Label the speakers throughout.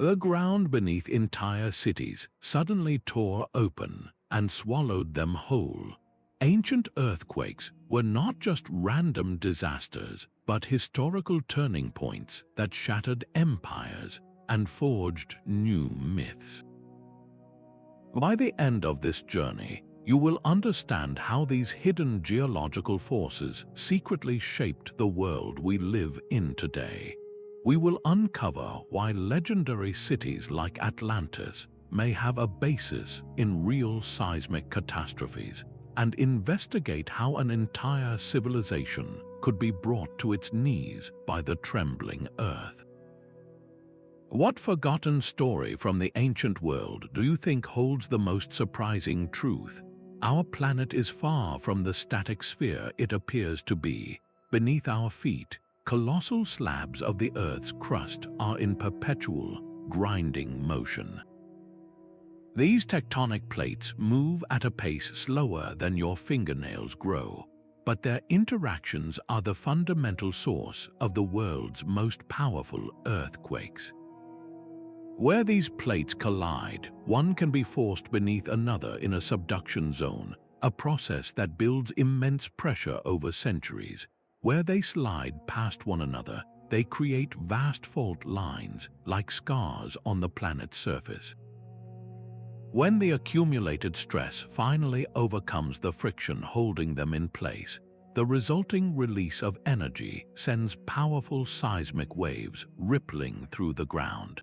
Speaker 1: The ground beneath entire cities suddenly tore open and swallowed them whole. Ancient earthquakes were not just random disasters, but historical turning points that shattered empires and forged new myths. By the end of this journey, you will understand how these hidden geological forces secretly shaped the world we live in today. We will uncover why legendary cities like Atlantis may have a basis in real seismic catastrophes, and investigate how an entire civilization could be brought to its knees by the trembling earth. What forgotten story from the ancient world do you think holds the most surprising truth? Our planet is far from the static sphere it appears to be. Beneath our feet, colossal slabs of the Earth's crust are in perpetual, grinding motion. These tectonic plates move at a pace slower than your fingernails grow, but their interactions are the fundamental source of the world's most powerful earthquakes. Where these plates collide, one can be forced beneath another in a subduction zone, a process that builds immense pressure over centuries. Where they slide past one another, they create vast fault lines like scars on the planet's surface. When the accumulated stress finally overcomes the friction holding them in place, the resulting release of energy sends powerful seismic waves rippling through the ground.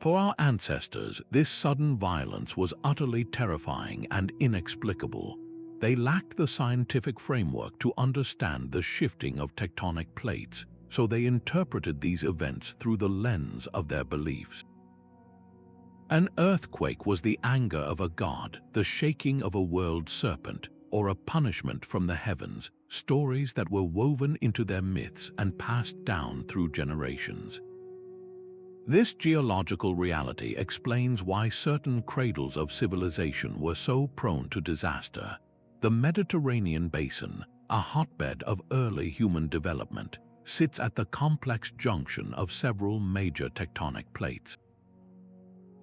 Speaker 1: For our ancestors, this sudden violence was utterly terrifying and inexplicable. They lacked the scientific framework to understand the shifting of tectonic plates, so they interpreted these events through the lens of their beliefs. An earthquake was the anger of a god, the shaking of a world serpent, or a punishment from the heavens, stories that were woven into their myths and passed down through generations. This geological reality explains why certain cradles of civilization were so prone to disaster. The Mediterranean basin, a hotbed of early human development, sits at the complex junction of several major tectonic plates.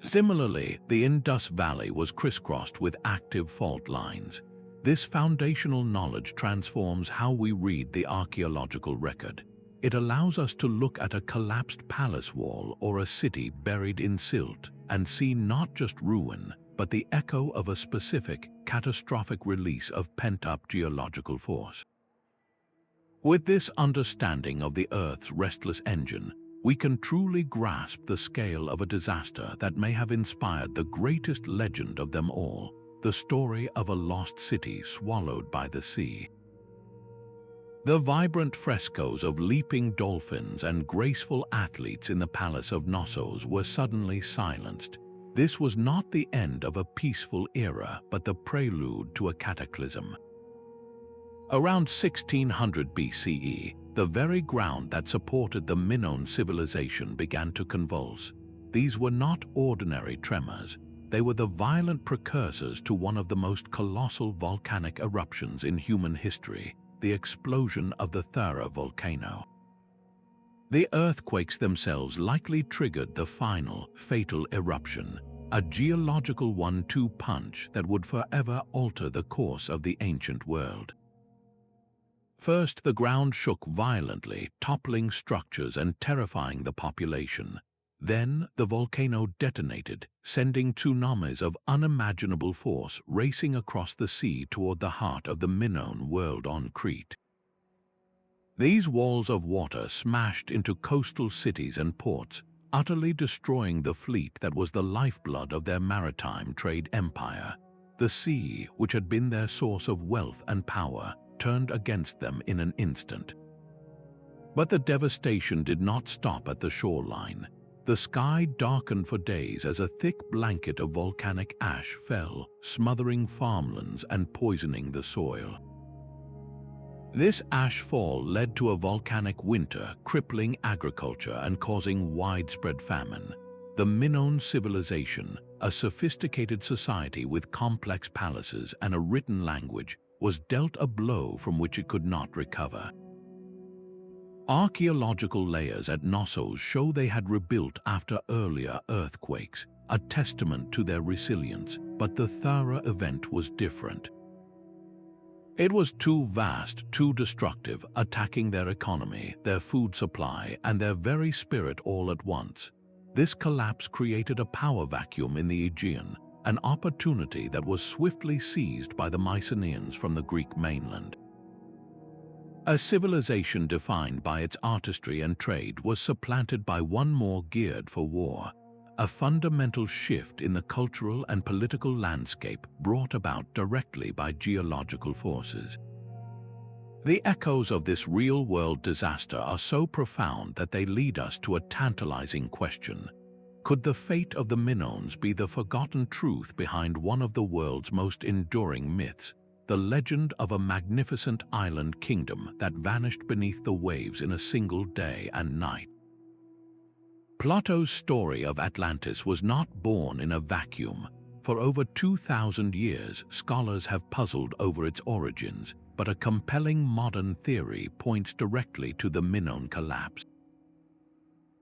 Speaker 1: Similarly, the Indus Valley was crisscrossed with active fault lines. This foundational knowledge transforms how we read the archaeological record. It allows us to look at a collapsed palace wall or a city buried in silt and see not just ruin, but the echo of a specific, catastrophic release of pent-up geological force. With this understanding of the Earth's restless engine, we can truly grasp the scale of a disaster that may have inspired the greatest legend of them all, the story of a lost city swallowed by the sea. The vibrant frescoes of leaping dolphins and graceful athletes in the Palace of Knossos were suddenly silenced. This was not the end of a peaceful era, but the prelude to a cataclysm. Around 1600 BCE, the very ground that supported the Minoan civilization began to convulse. These were not ordinary tremors. They were the violent precursors to one of the most colossal volcanic eruptions in human history, the explosion of the Thera volcano. The earthquakes themselves likely triggered the final, fatal eruption, a geological one-two punch that would forever alter the course of the ancient world. First, the ground shook violently, toppling structures and terrifying the population. Then, the volcano detonated, sending tsunamis of unimaginable force racing across the sea toward the heart of the Minoan world on Crete. These walls of water smashed into coastal cities and ports, utterly destroying the fleet that was the lifeblood of their maritime trade empire. The sea, which had been their source of wealth and power, turned against them in an instant. But the devastation did not stop at the shoreline. The sky darkened for days as a thick blanket of volcanic ash fell, smothering farmlands and poisoning the soil. This ash fall led to a volcanic winter, crippling agriculture and causing widespread famine. The Minoan civilization, a sophisticated society with complex palaces and a written language, was dealt a blow from which it could not recover. Archaeological layers at Knossos show they had rebuilt after earlier earthquakes, a testament to their resilience, but the Thera event was different. It was too vast, too destructive, attacking their economy, their food supply, and their very spirit all at once. This collapse created a power vacuum in the Aegean, an opportunity that was swiftly seized by the Mycenaeans from the Greek mainland. A civilization defined by its artistry and trade was supplanted by one more geared for war, a fundamental shift in the cultural and political landscape brought about directly by geological forces. The echoes of this real-world disaster are so profound that they lead us to a tantalizing question. Could the fate of the Minoans be the forgotten truth behind one of the world's most enduring myths, the legend of a magnificent island kingdom that vanished beneath the waves in a single day and night? Plato's story of Atlantis was not born in a vacuum. For over 2,000 years, scholars have puzzled over its origins, but a compelling modern theory points directly to the Minoan collapse.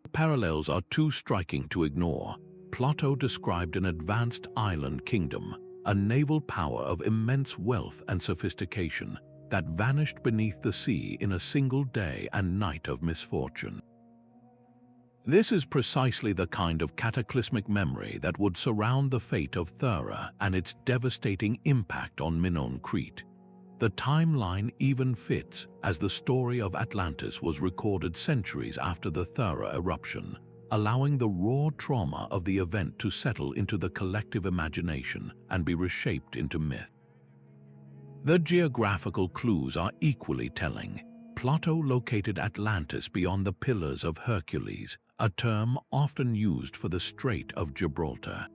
Speaker 1: The parallels are too striking to ignore. Plato described an advanced island kingdom, a naval power of immense wealth and sophistication, that vanished beneath the sea in a single day and night of misfortune. This is precisely the kind of cataclysmic memory that would surround the fate of Thera and its devastating impact on Minoan Crete. The timeline even fits, as the story of Atlantis was recorded centuries after the Thera eruption, allowing the raw trauma of the event to settle into the collective imagination and be reshaped into myth. The geographical clues are equally telling. Plato located Atlantis beyond the Pillars of Hercules, a term often used for the Strait of Gibraltar.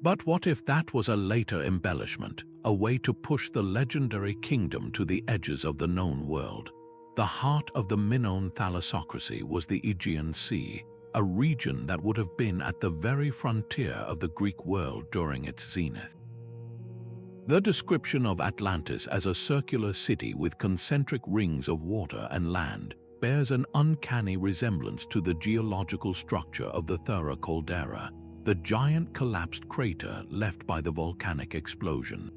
Speaker 1: But what if that was a later embellishment, a way to push the legendary kingdom to the edges of the known world? The heart of the Minoan thalassocracy was the Aegean Sea, a region that would have been at the very frontier of the Greek world during its zenith. The description of Atlantis as a circular city with concentric rings of water and land bears an uncanny resemblance to the geological structure of the Thera caldera, the giant collapsed crater left by the volcanic explosion.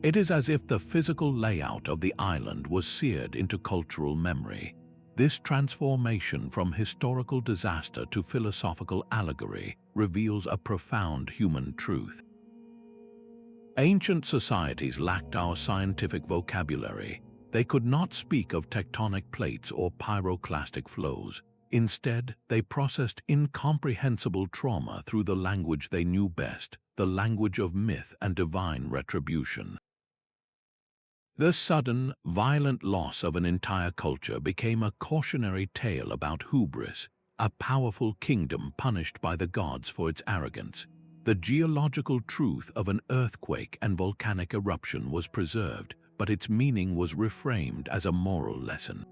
Speaker 1: It is as if the physical layout of the island was seared into cultural memory. This transformation from historical disaster to philosophical allegory reveals a profound human truth. Ancient societies lacked our scientific vocabulary. They could not speak of tectonic plates or pyroclastic flows. Instead, they processed incomprehensible trauma through the language they knew best, the language of myth and divine retribution. The sudden, violent loss of an entire culture became a cautionary tale about hubris, a powerful kingdom punished by the gods for its arrogance. The geological truth of an earthquake and volcanic eruption was preserved, but its meaning was reframed as a moral lesson.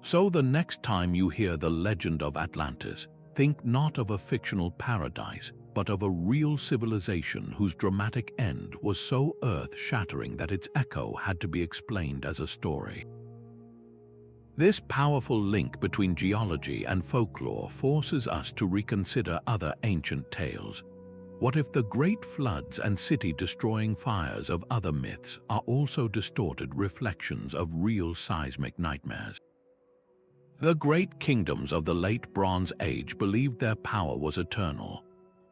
Speaker 1: So the next time you hear the legend of Atlantis, think not of a fictional paradise, but of a real civilization whose dramatic end was so earth-shattering that its echo had to be explained as a story. This powerful link between geology and folklore forces us to reconsider other ancient tales. What if the great floods and city-destroying fires of other myths are also distorted reflections of real seismic nightmares? The great kingdoms of the late Bronze Age believed their power was eternal.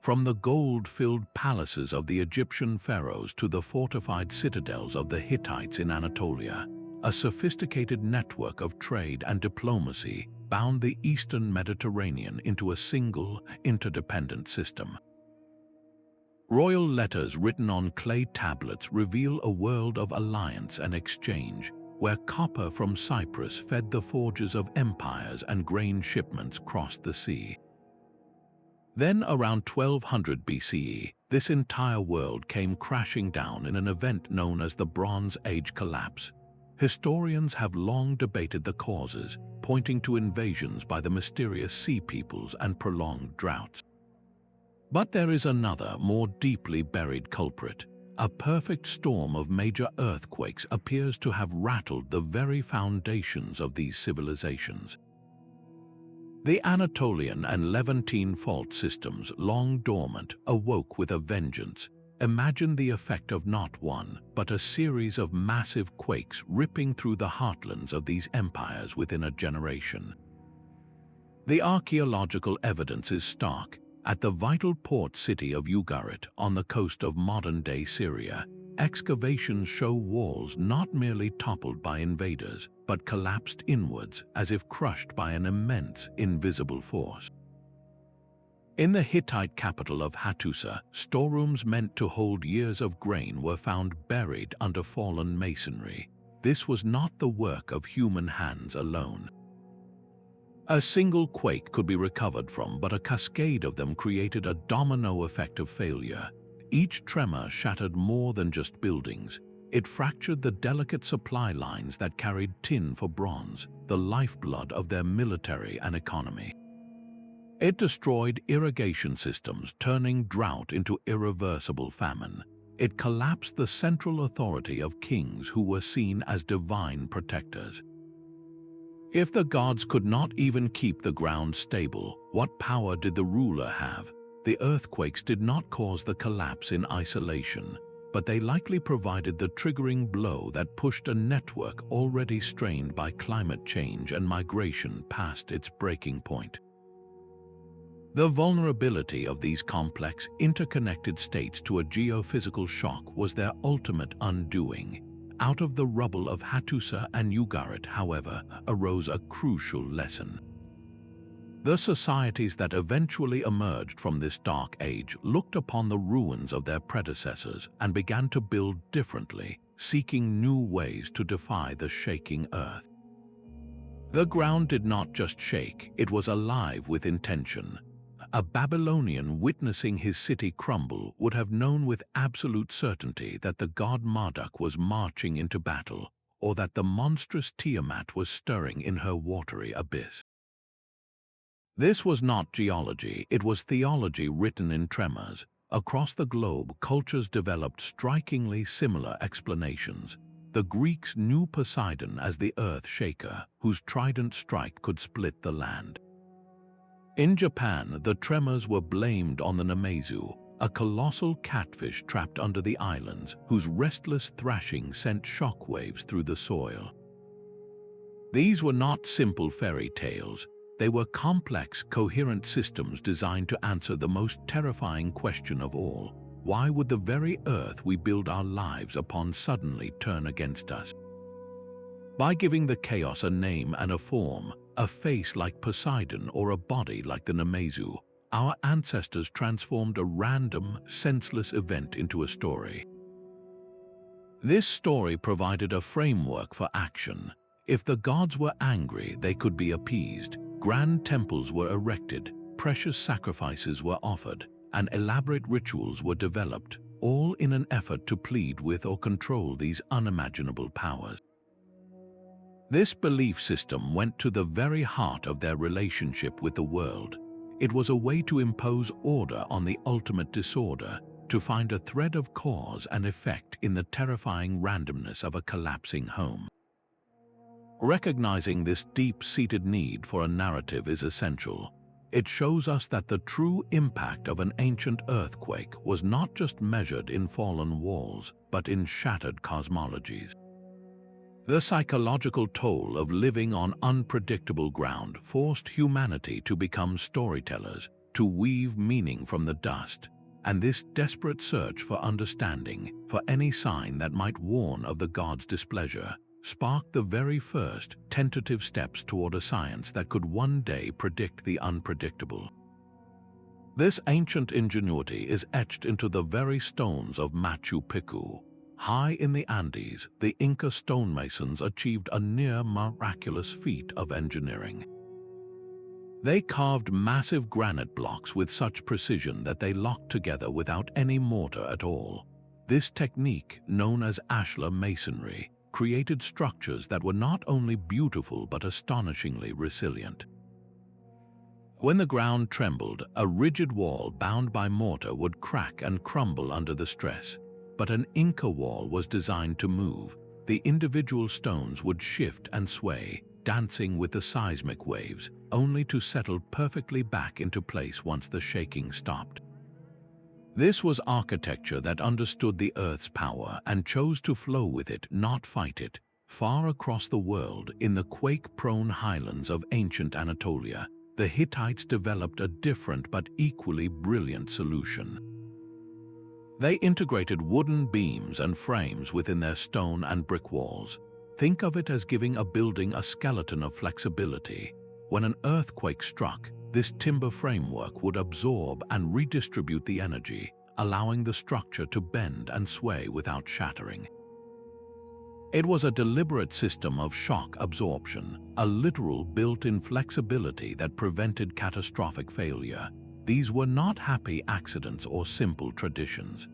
Speaker 1: From the gold-filled palaces of the Egyptian pharaohs to the fortified citadels of the Hittites in Anatolia, a sophisticated network of trade and diplomacy bound the Eastern Mediterranean into a single, interdependent system. Royal letters written on clay tablets reveal a world of alliance and exchange, where copper from Cyprus fed the forges of empires and grain shipments crossed the sea. Then, around 1200 BCE, this entire world came crashing down in an event known as the Bronze Age collapse. Historians have long debated the causes, pointing to invasions by the mysterious sea peoples and prolonged droughts. But there is another, more deeply buried culprit, a perfect storm of major earthquakes appears to have rattled the very foundations of these civilizations. The Anatolian and Levantine fault systems, long dormant, awoke with a vengeance. Imagine the effect of not one, but a series of massive quakes ripping through the heartlands of these empires within a generation. The archaeological evidence is stark. At the vital port city of Ugarit on the coast of modern-day Syria, excavations show walls not merely toppled by invaders, but collapsed inwards as if crushed by an immense, invisible force. In the Hittite capital of Hattusa, storerooms meant to hold years of grain were found buried under fallen masonry. This was not the work of human hands alone. A single quake could be recovered from, but a cascade of them created a domino effect of failure. Each tremor shattered more than just buildings. It fractured the delicate supply lines that carried tin for bronze, the lifeblood of their military and economy. It destroyed irrigation systems, turning drought into irreversible famine. It collapsed the central authority of kings who were seen as divine protectors. If the gods could not even keep the ground stable, what power did the ruler have? The earthquakes did not cause the collapse in isolation, but they likely provided the triggering blow that pushed a network already strained by climate change and migration past its breaking point. The vulnerability of these complex, interconnected states to a geophysical shock was their ultimate undoing. Out of the rubble of Hattusa and Ugarit, however, arose a crucial lesson. The societies that eventually emerged from this dark age looked upon the ruins of their predecessors and began to build differently, seeking new ways to defy the shaking earth. The ground did not just shake, it was alive with intention. A Babylonian witnessing his city crumble would have known with absolute certainty that the god Marduk was marching into battle, or that the monstrous Tiamat was stirring in her watery abyss. This was not geology, it was theology written in tremors. Across the globe, cultures developed strikingly similar explanations. The Greeks knew Poseidon as the earth shaker, whose trident strike could split the land. In Japan, the tremors were blamed on the Namezu, a colossal catfish trapped under the islands, whose restless thrashing sent shockwaves through the soil. These were not simple fairy tales. They were complex, coherent systems designed to answer the most terrifying question of all. Why would the very earth we build our lives upon suddenly turn against us? By giving the chaos a name and a form, a face like Poseidon or a body like the Namezu, our ancestors transformed a random, senseless event into a story. This story provided a framework for action. If the gods were angry, they could be appeased. Grand temples were erected, precious sacrifices were offered, and elaborate rituals were developed, all in an effort to plead with or control these unimaginable powers. This belief system went to the very heart of their relationship with the world. It was a way to impose order on the ultimate disorder, to find a thread of cause and effect in the terrifying randomness of a collapsing home. Recognizing this deep-seated need for a narrative is essential. It shows us that the true impact of an ancient earthquake was not just measured in fallen walls, but in shattered cosmologies. The psychological toll of living on unpredictable ground forced humanity to become storytellers, to weave meaning from the dust, and this desperate search for understanding, for any sign that might warn of the gods' displeasure, sparked the very first tentative steps toward a science that could one day predict the unpredictable. This ancient ingenuity is etched into the very stones of Machu Picchu. High in the Andes, the Inca stonemasons achieved a near-miraculous feat of engineering. They carved massive granite blocks with such precision that they locked together without any mortar at all. This technique, known as ashlar masonry, created structures that were not only beautiful but astonishingly resilient. When the ground trembled, a rigid wall bound by mortar would crack and crumble under the stress. but an Inca wall was designed to move. The individual stones would shift and sway, dancing with the seismic waves, only to settle perfectly back into place once the shaking stopped. This was architecture that understood the Earth's power and chose to flow with it, not fight it. Far across the world, in the quake-prone highlands of ancient Anatolia, the Hittites developed a different but equally brilliant solution. They integrated wooden beams and frames within their stone and brick walls. Think of it as giving a building a skeleton of flexibility. When an earthquake struck, this timber framework would absorb and redistribute the energy, allowing the structure to bend and sway without shattering. It was a deliberate system of shock absorption, a literal built-in flexibility that prevented catastrophic failure. These were not happy accidents or simple traditions.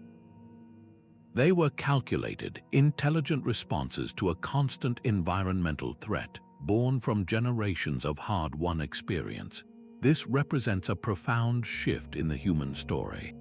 Speaker 1: They were calculated, intelligent responses to a constant environmental threat, born from generations of hard-won experience. This represents a profound shift in the human story.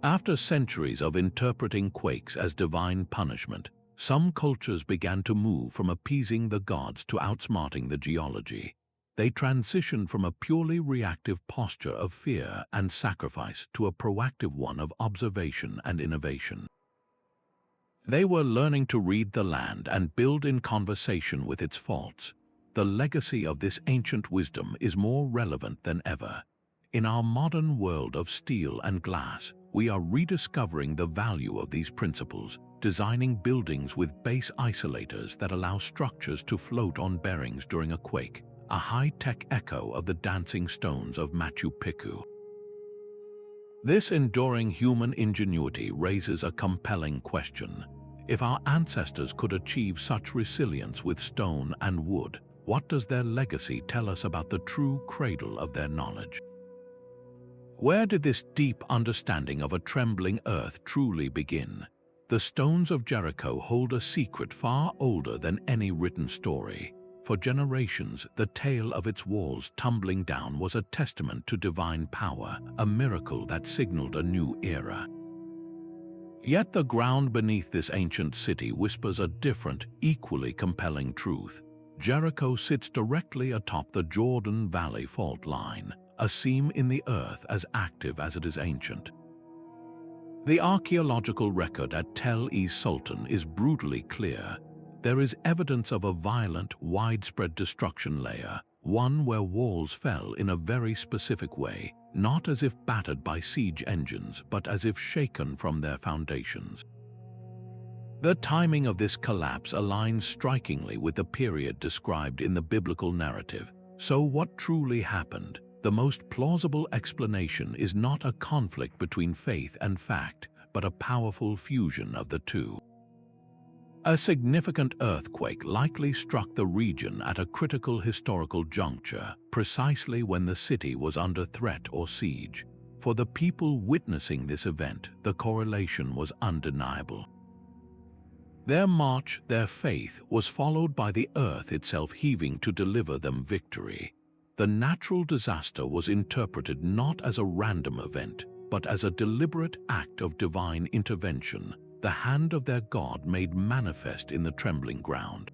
Speaker 1: After centuries of interpreting quakes as divine punishment, some cultures began to move from appeasing the gods to outsmarting the geology. They transitioned from a purely reactive posture of fear and sacrifice to a proactive one of observation and innovation. They were learning to read the land and build in conversation with its faults. The legacy of this ancient wisdom is more relevant than ever. In our modern world of steel and glass, we are rediscovering the value of these principles, designing buildings with base isolators that allow structures to float on bearings during a quake, a high-tech echo of the dancing stones of Machu Picchu. This enduring human ingenuity raises a compelling question. If our ancestors could achieve such resilience with stone and wood, what does their legacy tell us about the true cradle of their knowledge? Where did this deep understanding of a trembling earth truly begin? The stones of Jericho hold a secret far older than any written story. For generations, the tale of its walls tumbling down was a testament to divine power, a miracle that signaled a new era. Yet the ground beneath this ancient city whispers a different, equally compelling truth. Jericho sits directly atop the Jordan Valley fault line, a seam in the earth as active as it is ancient. The archaeological record at Tel Es Sultan is brutally clear. There is evidence of a violent, widespread destruction layer, one where walls fell in a very specific way, not as if battered by siege engines, but as if shaken from their foundations. The timing of this collapse aligns strikingly with the period described in the biblical narrative. So what truly happened? The most plausible explanation is not a conflict between faith and fact, but a powerful fusion of the two. A significant earthquake likely struck the region at a critical historical juncture, precisely when the city was under threat or siege. For the people witnessing this event, the correlation was undeniable. Their march, their faith, was followed by the earth itself heaving to deliver them victory. The natural disaster was interpreted not as a random event, but as a deliberate act of divine intervention, the hand of their God made manifest in the trembling ground.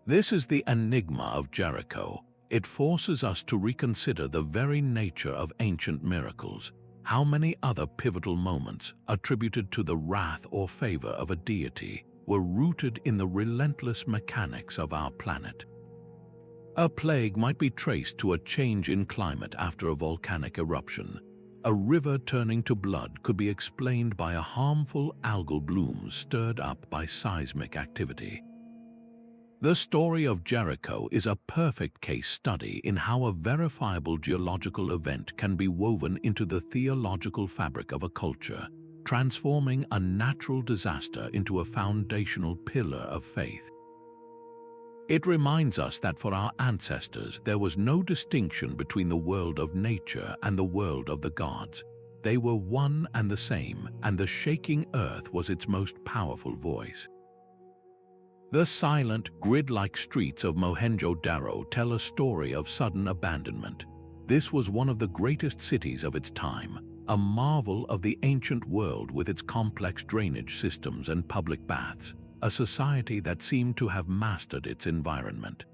Speaker 1: This is the enigma of Jericho. It forces us to reconsider the very nature of ancient miracles. How many other pivotal moments, attributed to the wrath or favor of a deity, were rooted in the relentless mechanics of our planet? A plague might be traced to a change in climate after a volcanic eruption. A river turning to blood could be explained by a harmful algal bloom stirred up by seismic activity. The story of Jericho is a perfect case study in how a verifiable geological event can be woven into the theological fabric of a culture, transforming a natural disaster into a foundational pillar of faith. It reminds us that for our ancestors, there was no distinction between the world of nature and the world of the gods. They were one and the same, and the shaking earth was its most powerful voice. The silent, grid-like streets of Mohenjo-Daro tell a story of sudden abandonment. This was one of the greatest cities of its time, a marvel of the ancient world with its complex drainage systems and public baths, a society that seemed to have mastered its environment.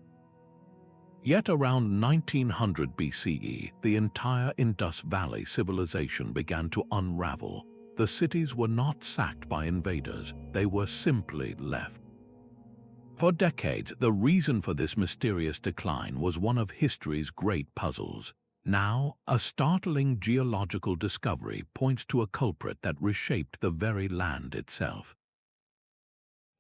Speaker 1: Yet around 1900 BCE, the entire Indus Valley civilization began to unravel. The cities were not sacked by invaders, they were simply left. For decades, the reason for this mysterious decline was one of history's great puzzles. Now, a startling geological discovery points to a culprit that reshaped the very land itself.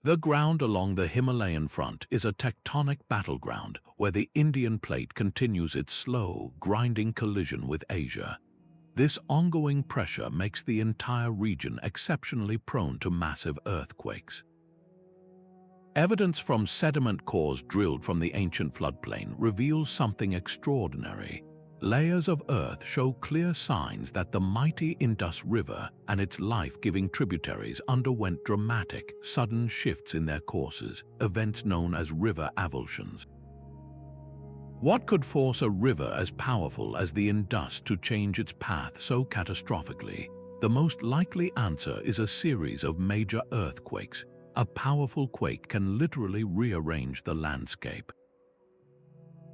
Speaker 1: The ground along the Himalayan front is a tectonic battleground where the Indian plate continues its slow, grinding collision with Asia. This ongoing pressure makes the entire region exceptionally prone to massive earthquakes. Evidence from sediment cores drilled from the ancient floodplain reveals something extraordinary. Layers of earth show clear signs that the mighty Indus River and its life-giving tributaries underwent dramatic, sudden shifts in their courses, events known as river avulsions. What could force a river as powerful as the Indus to change its path so catastrophically? The most likely answer is a series of major earthquakes. A powerful quake can literally rearrange the landscape.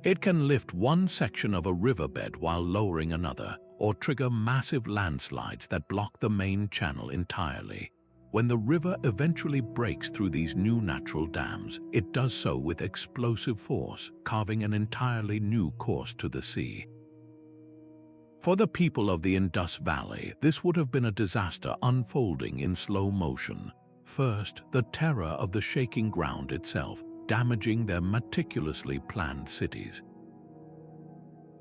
Speaker 1: It can lift one section of a riverbed while lowering another, or trigger massive landslides that block the main channel entirely. When the river eventually breaks through these new natural dams, it does so with explosive force, carving an entirely new course to the sea. For the people of the Indus Valley, this would have been a disaster unfolding in slow motion. First, the terror of the shaking ground itself, damaging their meticulously planned cities.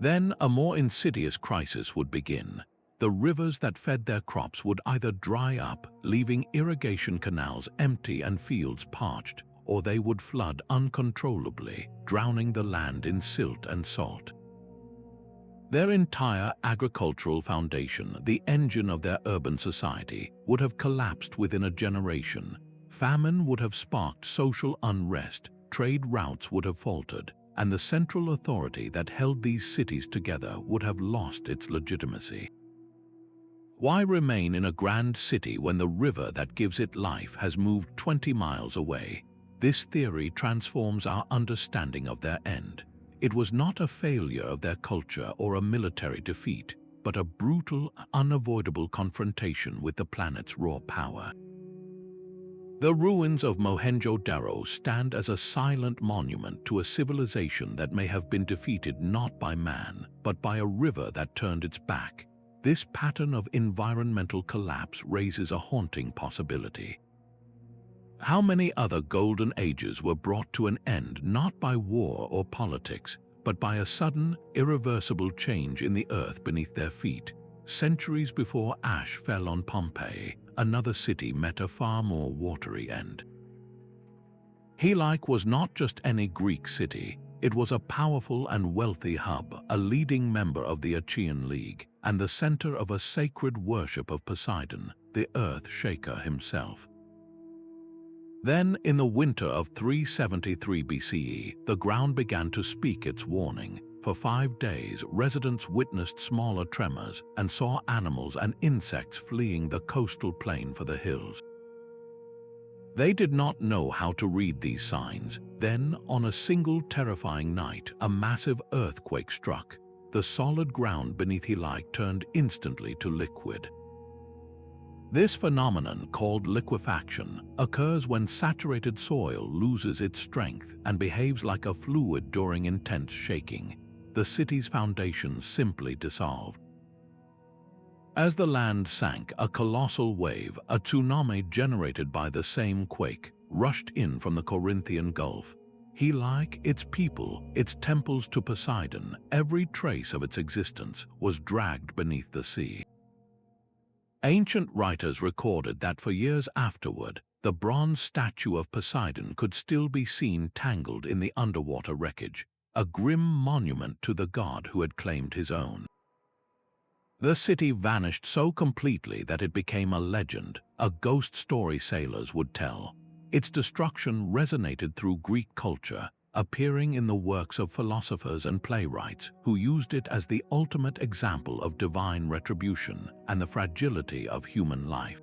Speaker 1: Then a more insidious crisis would begin. The rivers that fed their crops would either dry up, leaving irrigation canals empty and fields parched, or they would flood uncontrollably, drowning the land in silt and salt. Their entire agricultural foundation, the engine of their urban society, would have collapsed within a generation. Famine would have sparked social unrest, trade routes would have faltered, and the central authority that held these cities together would have lost its legitimacy. Why remain in a grand city when the river that gives it life has moved 20 miles away? This theory transforms our understanding of their end. It was not a failure of their culture or a military defeat, but a brutal, unavoidable confrontation with the planet's raw power. The ruins of Mohenjo-Daro stand as a silent monument to a civilization that may have been defeated not by man, but by a river that turned its back. This pattern of environmental collapse raises a haunting possibility. How many other golden ages were brought to an end not by war or politics, but by a sudden, irreversible change in the earth beneath their feet? Centuries before ash fell on Pompeii, another city met a far more watery end. Helike was not just any Greek city, it was a powerful and wealthy hub, a leading member of the Achaean League, and the center of a sacred worship of Poseidon, the earth shaker himself. Then, in the winter of 373 BCE, the ground began to speak its warning. For 5 days, residents witnessed smaller tremors and saw animals and insects fleeing the coastal plain for the hills. They did not know how to read these signs. Then, on a single terrifying night, a massive earthquake struck. The solid ground beneath Helike turned instantly to liquid. This phenomenon, called liquefaction, occurs when saturated soil loses its strength and behaves like a fluid during intense shaking. The city's foundations simply dissolved. As the land sank, a colossal wave, a tsunami generated by the same quake, rushed in from the Corinthian Gulf. Helike, its people, its temples to Poseidon, every trace of its existence was dragged beneath the sea. Ancient writers recorded that for years afterward, the bronze statue of Poseidon could still be seen tangled in the underwater wreckage, a grim monument to the god who had claimed his own. The city vanished so completely that it became a legend, a ghost story sailors would tell. Its destruction resonated through Greek culture, appearing in the works of philosophers and playwrights who used it as the ultimate example of divine retribution and the fragility of human life.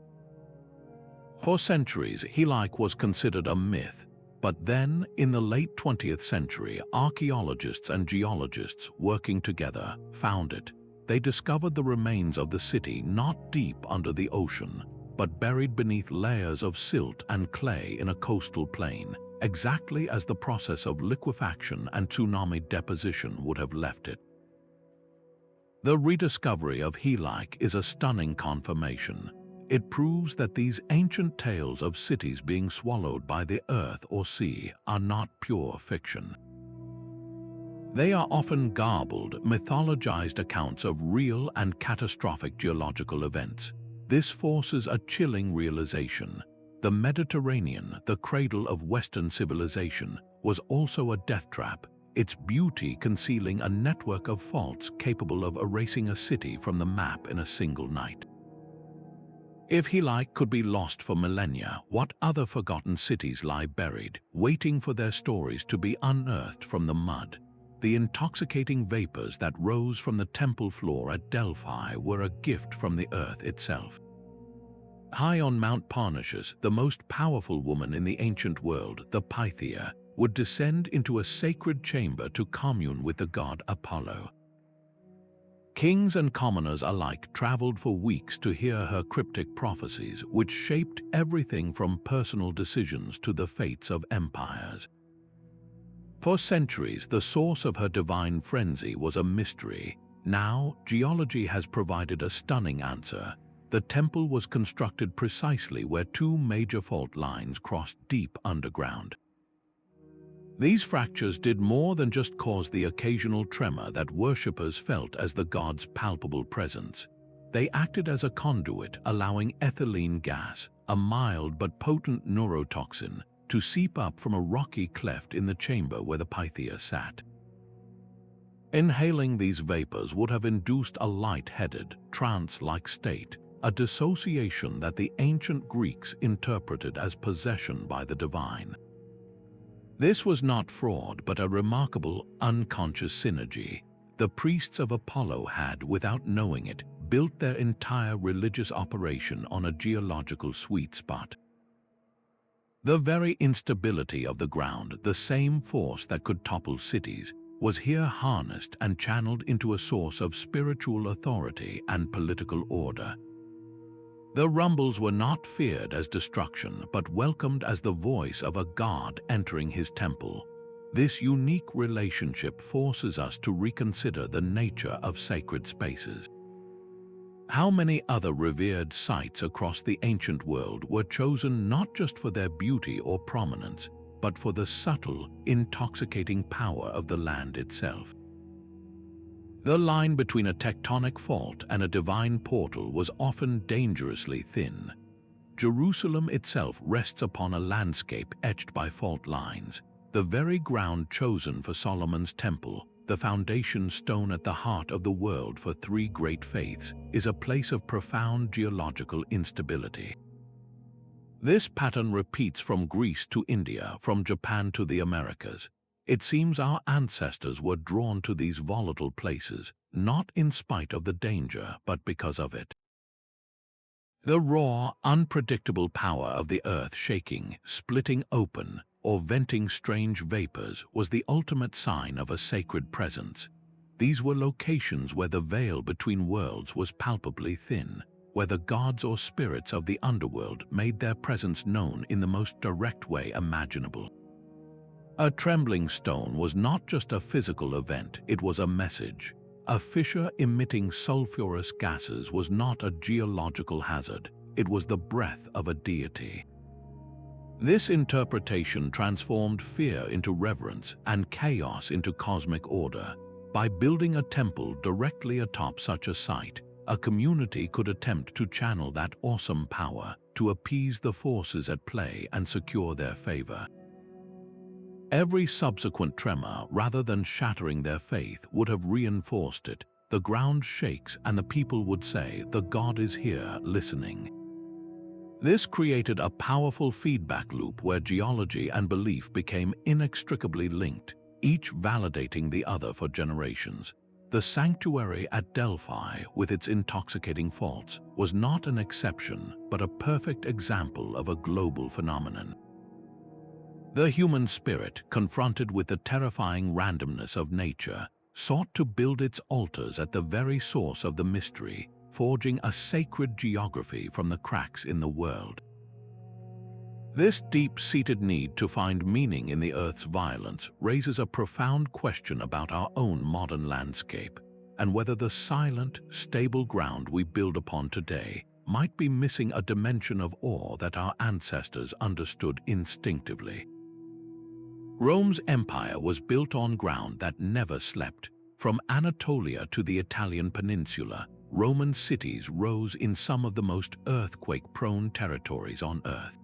Speaker 1: For centuries, Helike was considered a myth, but then, in the late 20th century, archaeologists and geologists working together found it. They discovered the remains of the city not deep under the ocean, but buried beneath layers of silt and clay in a coastal plain, exactly as the process of liquefaction and tsunami deposition would have left it. The rediscovery of Helike is a stunning confirmation. It proves that these ancient tales of cities being swallowed by the earth or sea are not pure fiction. They are often garbled, mythologized accounts of real and catastrophic geological events. This forces a chilling realization. The Mediterranean, the cradle of Western civilization, was also a death trap, its beauty concealing a network of faults capable of erasing a city from the map in a single night. If Helike could be lost for millennia, what other forgotten cities lie buried, waiting for their stories to be unearthed from the mud? The intoxicating vapors that rose from the temple floor at Delphi were a gift from the earth itself. High on Mount Parnassus, the most powerful woman in the ancient world, the Pythia, would descend into a sacred chamber to commune with the god Apollo. Kings and commoners alike traveled for weeks to hear her cryptic prophecies, which shaped everything from personal decisions to the fates of empires. For centuries, the source of her divine frenzy was a mystery. Now, geology has provided a stunning answer. The temple was constructed precisely where two major fault lines crossed deep underground. These fractures did more than just cause the occasional tremor that worshippers felt as the god's palpable presence. They acted as a conduit, allowing ethylene gas, a mild but potent neurotoxin, to seep up from a rocky cleft in the chamber where the Pythia sat. Inhaling these vapors would have induced a light-headed, trance-like state, a dissociation that the ancient Greeks interpreted as possession by the divine. This was not fraud, but a remarkable, unconscious synergy. The priests of Apollo had, without knowing it, built their entire religious operation on a geological sweet spot. The very instability of the ground, the same force that could topple cities, was here harnessed and channeled into a source of spiritual authority and political order. The rumbles were not feared as destruction, but welcomed as the voice of a god entering his temple. This unique relationship forces us to reconsider the nature of sacred spaces. How many other revered sites across the ancient world were chosen not just for their beauty or prominence, but for the subtle, intoxicating power of the land itself? The line between a tectonic fault and a divine portal was often dangerously thin. Jerusalem itself rests upon a landscape etched by fault lines. The very ground chosen for Solomon's temple, the foundation stone at the heart of the world for three great faiths, is a place of profound geological instability. This pattern repeats from Greece to India, from Japan to the Americas. It seems our ancestors were drawn to these volatile places, not in spite of the danger, but because of it. The raw, unpredictable power of the earth shaking, splitting open, or venting strange vapors was the ultimate sign of a sacred presence. These were locations where the veil between worlds was palpably thin, where the gods or spirits of the underworld made their presence known in the most direct way imaginable. A trembling stone was not just a physical event, it was a message. A fissure emitting sulfurous gases was not a geological hazard, it was the breath of a deity. This interpretation transformed fear into reverence and chaos into cosmic order. By building a temple directly atop such a site, a community could attempt to channel that awesome power, to appease the forces at play and secure their favor. Every subsequent tremor, rather than shattering their faith, would have reinforced it. The ground shakes and the people would say, "The God is here, listening." This created a powerful feedback loop where geology and belief became inextricably linked, each validating the other for generations. The sanctuary at Delphi, with its intoxicating faults, was not an exception, but a perfect example of a global phenomenon. The human spirit, confronted with the terrifying randomness of nature, sought to build its altars at the very source of the mystery, forging a sacred geography from the cracks in the world. This deep-seated need to find meaning in the Earth's violence raises a profound question about our own modern landscape, and whether the silent, stable ground we build upon today might be missing a dimension of awe that our ancestors understood instinctively. Rome's empire was built on ground that never slept. From Anatolia to the Italian peninsula, Roman cities rose in some of the most earthquake-prone territories on Earth.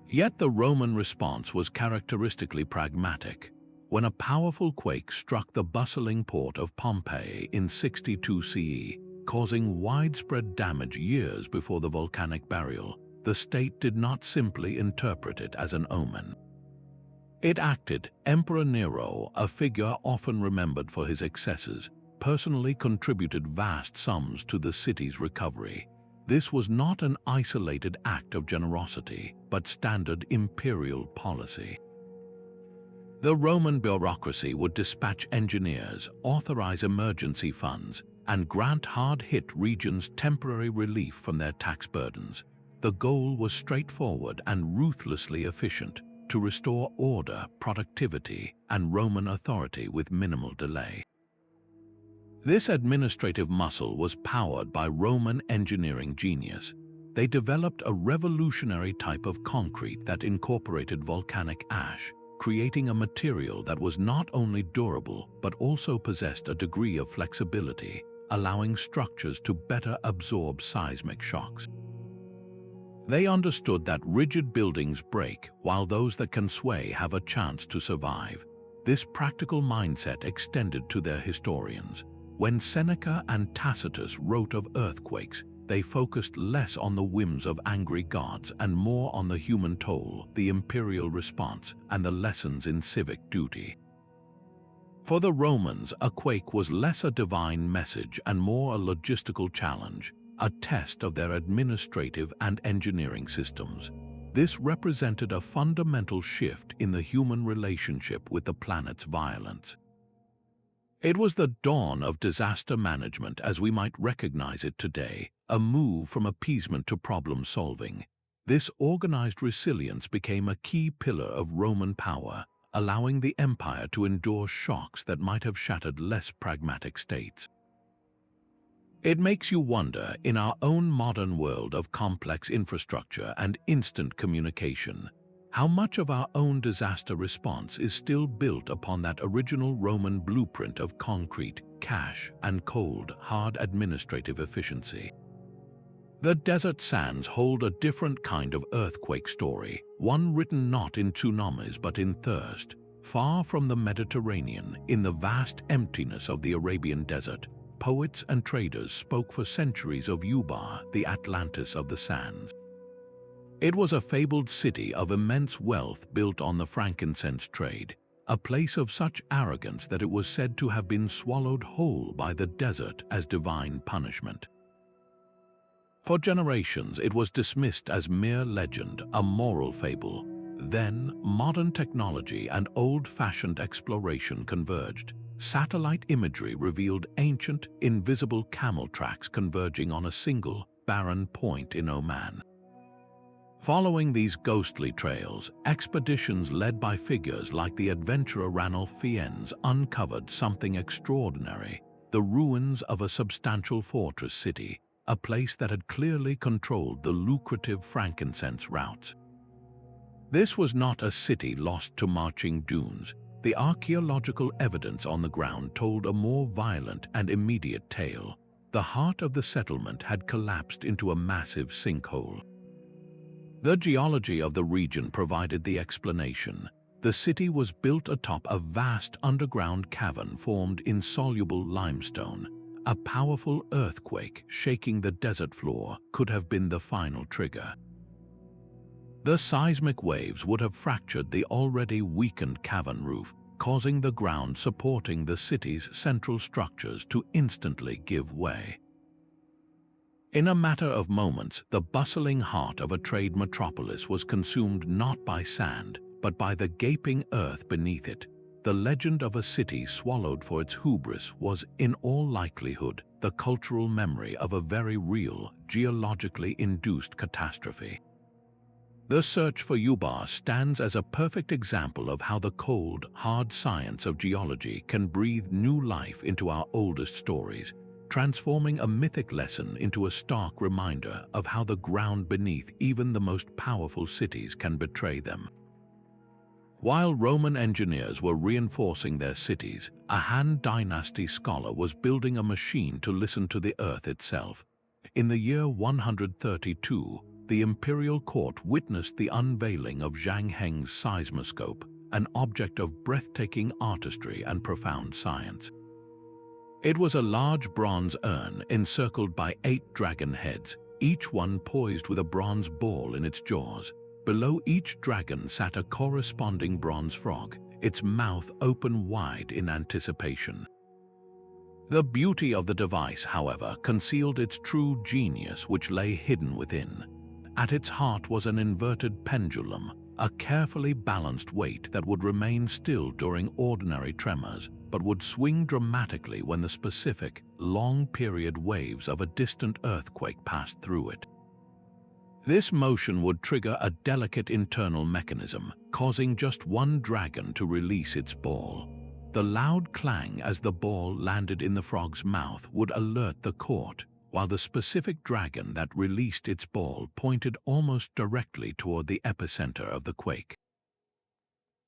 Speaker 1: Yet the Roman response was characteristically pragmatic. When a powerful quake struck the bustling port of Pompeii in 62 CE, causing widespread damage years before the volcanic burial, the state did not simply interpret it as an omen. It acted. Emperor Nero, a figure often remembered for his excesses, personally contributed vast sums to the city's recovery. This was not an isolated act of generosity, but standard imperial policy. The Roman bureaucracy would dispatch engineers, authorize emergency funds, and grant hard-hit regions temporary relief from their tax burdens. The goal was straightforward and ruthlessly efficient: to restore order, productivity, and Roman authority with minimal delay. This administrative muscle was powered by Roman engineering genius. They developed a revolutionary type of concrete that incorporated volcanic ash, creating a material that was not only durable but also possessed a degree of flexibility, allowing structures to better absorb seismic shocks. They understood that rigid buildings break while those that can sway have a chance to survive. This practical mindset extended to their historians. When Seneca and Tacitus wrote of earthquakes, they focused less on the whims of angry gods and more on the human toll, the imperial response, and the lessons in civic duty. For the Romans, a quake was less a divine message and more a logistical challenge, a test of their administrative and engineering systems. This represented a fundamental shift in the human relationship with the planet's violence. It was the dawn of disaster management as we might recognize it today, a move from appeasement to problem solving. This organized resilience became a key pillar of Roman power, allowing the empire to endure shocks that might have shattered less pragmatic states. It makes you wonder, in our own modern world of complex infrastructure and instant communication, how much of our own disaster response is still built upon that original Roman blueprint of concrete, cash, and cold, hard administrative efficiency. The desert sands hold a different kind of earthquake story, one written not in tsunamis but in thirst. Far from the Mediterranean, in the vast emptiness of the Arabian desert, poets and traders spoke for centuries of Ubar, the Atlantis of the sands. It was a fabled city of immense wealth built on the frankincense trade, a place of such arrogance that it was said to have been swallowed whole by the desert as divine punishment. For generations, it was dismissed as mere legend, a moral fable. Then, modern technology and old-fashioned exploration converged. Satellite imagery revealed ancient, invisible camel tracks converging on a single, barren point in Oman. Following these ghostly trails, expeditions led by figures like the adventurer Ranulph Fiennes uncovered something extraordinary: the ruins of a substantial fortress city, a place that had clearly controlled the lucrative frankincense routes. This was not a city lost to marching dunes. The archaeological evidence on the ground told a more violent and immediate tale. The heart of the settlement had collapsed into a massive sinkhole. The geology of the region provided the explanation. The city was built atop a vast underground cavern formed in soluble limestone, a powerful earthquake shaking the desert floor could have been the final trigger. The seismic waves would have fractured the already weakened cavern roof, causing the ground supporting the city's central structures to instantly give way. In a matter of moments, the bustling heart of a trade metropolis was consumed not by sand, but by the gaping earth beneath it. The legend of a city swallowed for its hubris was, in all likelihood, the cultural memory of a very real, geologically induced catastrophe. The search for Ubar stands as a perfect example of how the cold, hard science of geology can breathe new life into our oldest stories, transforming a mythic lesson into a stark reminder of how the ground beneath even the most powerful cities can betray them. While Roman engineers were reinforcing their cities, a Han Dynasty scholar was building a machine to listen to the earth itself. In the year 132, the imperial court witnessed the unveiling of Zhang Heng's Seismoscope, an object of breathtaking artistry and profound science. It was a large bronze urn encircled by 8 dragon heads, each one poised with a bronze ball in its jaws. Below each dragon sat a corresponding bronze frog, its mouth open wide in anticipation. The beauty of the device, however, concealed its true genius, which lay hidden within. At its heart was an inverted pendulum, a carefully balanced weight that would remain still during ordinary tremors, but would swing dramatically when the specific, long-period waves of a distant earthquake passed through it. This motion would trigger a delicate internal mechanism, causing just one dragon to release its ball. The loud clang as the ball landed in the frog's mouth would alert the court, while the specific dragon that released its ball pointed almost directly toward the epicenter of the quake.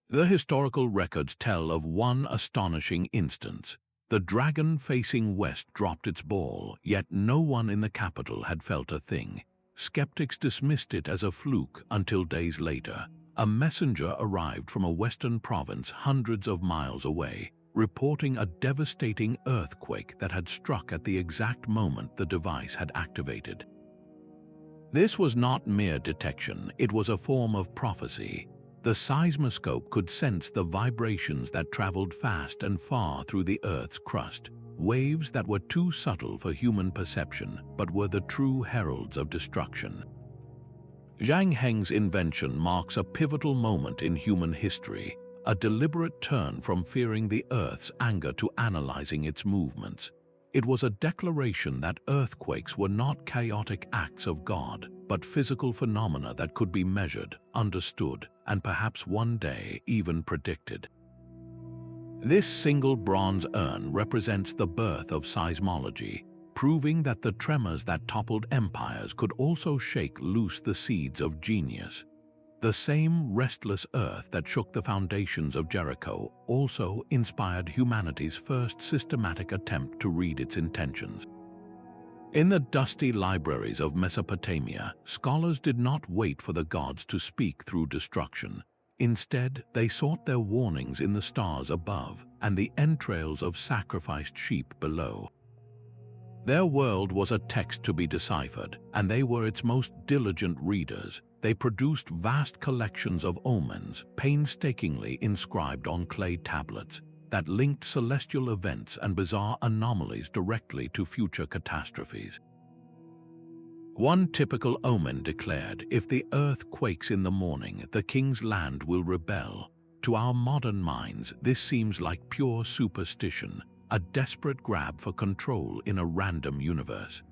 Speaker 1: The historical records tell of one astonishing instance. The dragon facing west dropped its ball, yet no one in the capital had felt a thing. Skeptics dismissed it as a fluke until days later, a messenger arrived from a western province hundreds of miles away, reporting a devastating earthquake that had struck at the exact moment the device had activated. This was not mere detection, it was a form of prophecy. The seismoscope could sense the vibrations that traveled fast and far through the Earth's crust, waves that were too subtle for human perception but were the true heralds of destruction. Zhang Heng's invention marks a pivotal moment in human history, a deliberate turn from fearing the Earth's anger to analyzing its movements. It was a declaration that earthquakes were not chaotic acts of God, but physical phenomena that could be measured, understood, and perhaps one day even predicted. This single bronze urn represents the birth of seismology, proving that the tremors that toppled empires could also shake loose the seeds of genius. The same restless earth that shook the foundations of Jericho also inspired humanity's first systematic attempt to read its intentions. In the dusty libraries of Mesopotamia, scholars did not wait for the gods to speak through destruction. Instead, they sought their warnings in the stars above and the entrails of sacrificed sheep below. Their world was a text to be deciphered, and they were its most diligent readers. They produced vast collections of omens, painstakingly inscribed on clay tablets, that linked celestial events and bizarre anomalies directly to future catastrophes. One typical omen declared, "If the earth quakes in the morning, the king's land will rebel." To our modern minds, this seems like pure superstition, a desperate grab for control in a random universe.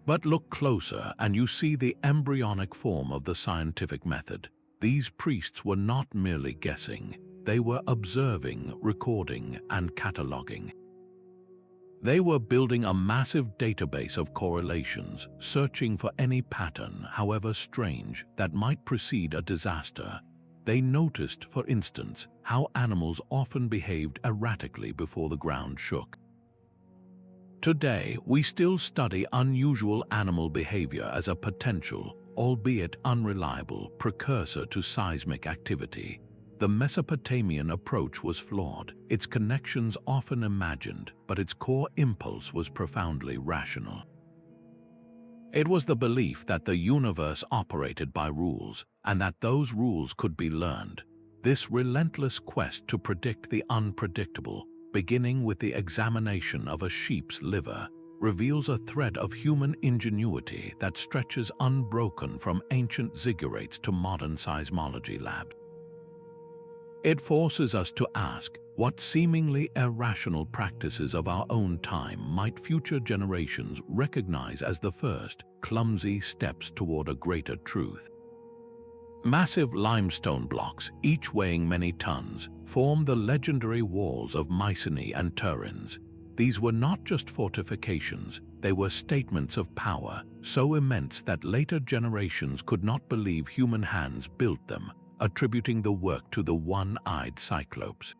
Speaker 1: But look closer and you see the embryonic form of the scientific method. These priests were not merely guessing, they were observing, recording, and cataloging. They were building a massive database of correlations, searching for any pattern, however strange, that might precede a disaster. They noticed, for instance, how animals often behaved erratically before the ground shook. Today, we still study unusual animal behavior as a potential, albeit unreliable, precursor to seismic activity. The Mesopotamian approach was flawed, its connections often imagined, but its core impulse was profoundly rational. It was the belief that the universe operated by rules, and that those rules could be learned. This relentless quest to predict the unpredictable, beginning with the examination of a sheep's liver, reveals a thread of human ingenuity that stretches unbroken from ancient ziggurats to modern seismology labs. It forces us to ask, what seemingly irrational practices of our own time might future generations recognize as the first, clumsy steps toward a greater truth? Massive limestone blocks, each weighing many tons, form the legendary walls of Mycenae and Turins. These were not just fortifications, they were statements of power, so immense that later generations could not believe human hands built them, attributing the work to the one-eyed Cyclopes.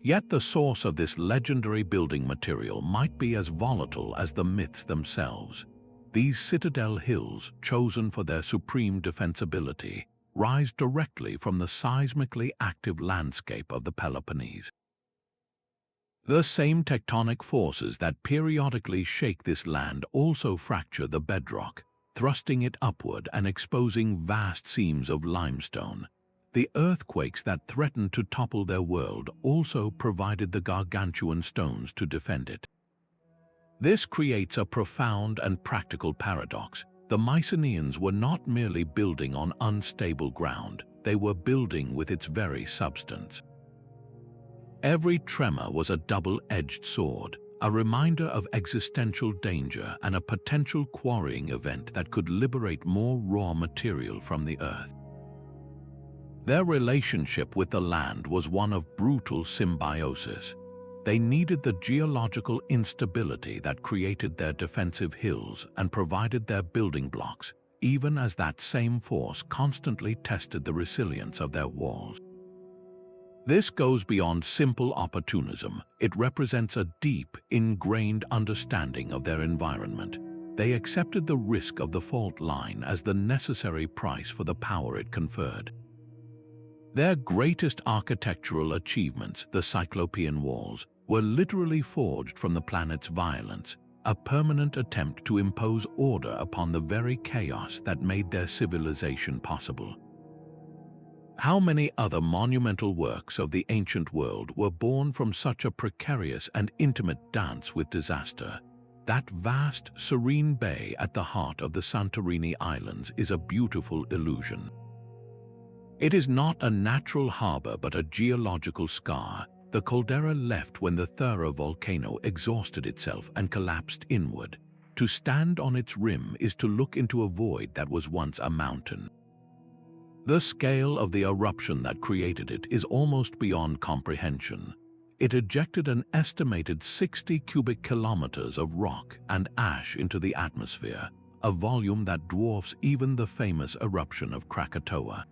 Speaker 1: Yet the source of this legendary building material might be as volatile as the myths themselves. These citadel hills, chosen for their supreme defensibility, rise directly from the seismically active landscape of the Peloponnese. The same tectonic forces that periodically shake this land also fracture the bedrock, thrusting it upward and exposing vast seams of limestone. The earthquakes that threatened to topple their world also provided the gargantuan stones to defend it. This creates a profound and practical paradox. The Mycenaeans were not merely building on unstable ground, they were building with its very substance. Every tremor was a double-edged sword, a reminder of existential danger and a potential quarrying event that could liberate more raw material from the earth. Their relationship with the land was one of brutal symbiosis. They needed the geological instability that created their defensive hills and provided their building blocks, even as that same force constantly tested the resilience of their walls. This goes beyond simple opportunism. It represents a deep, ingrained understanding of their environment. They accepted the risk of the fault line as the necessary price for the power it conferred. Their greatest architectural achievements, the Cyclopean walls, were literally forged from the planet's violence, a permanent attempt to impose order upon the very chaos that made their civilization possible. How many other monumental works of the ancient world were born from such a precarious and intimate dance with disaster? That vast, serene bay at the heart of the Santorini Islands is a beautiful illusion. It is not a natural harbor but a geological scar, the caldera left when the Thera volcano exhausted itself and collapsed inward. To stand on its rim is to look into a void that was once a mountain. The scale of the eruption that created it is almost beyond comprehension. It ejected an estimated 60 cubic kilometers of rock and ash into the atmosphere, a volume that dwarfs even the famous eruption of Krakatoa.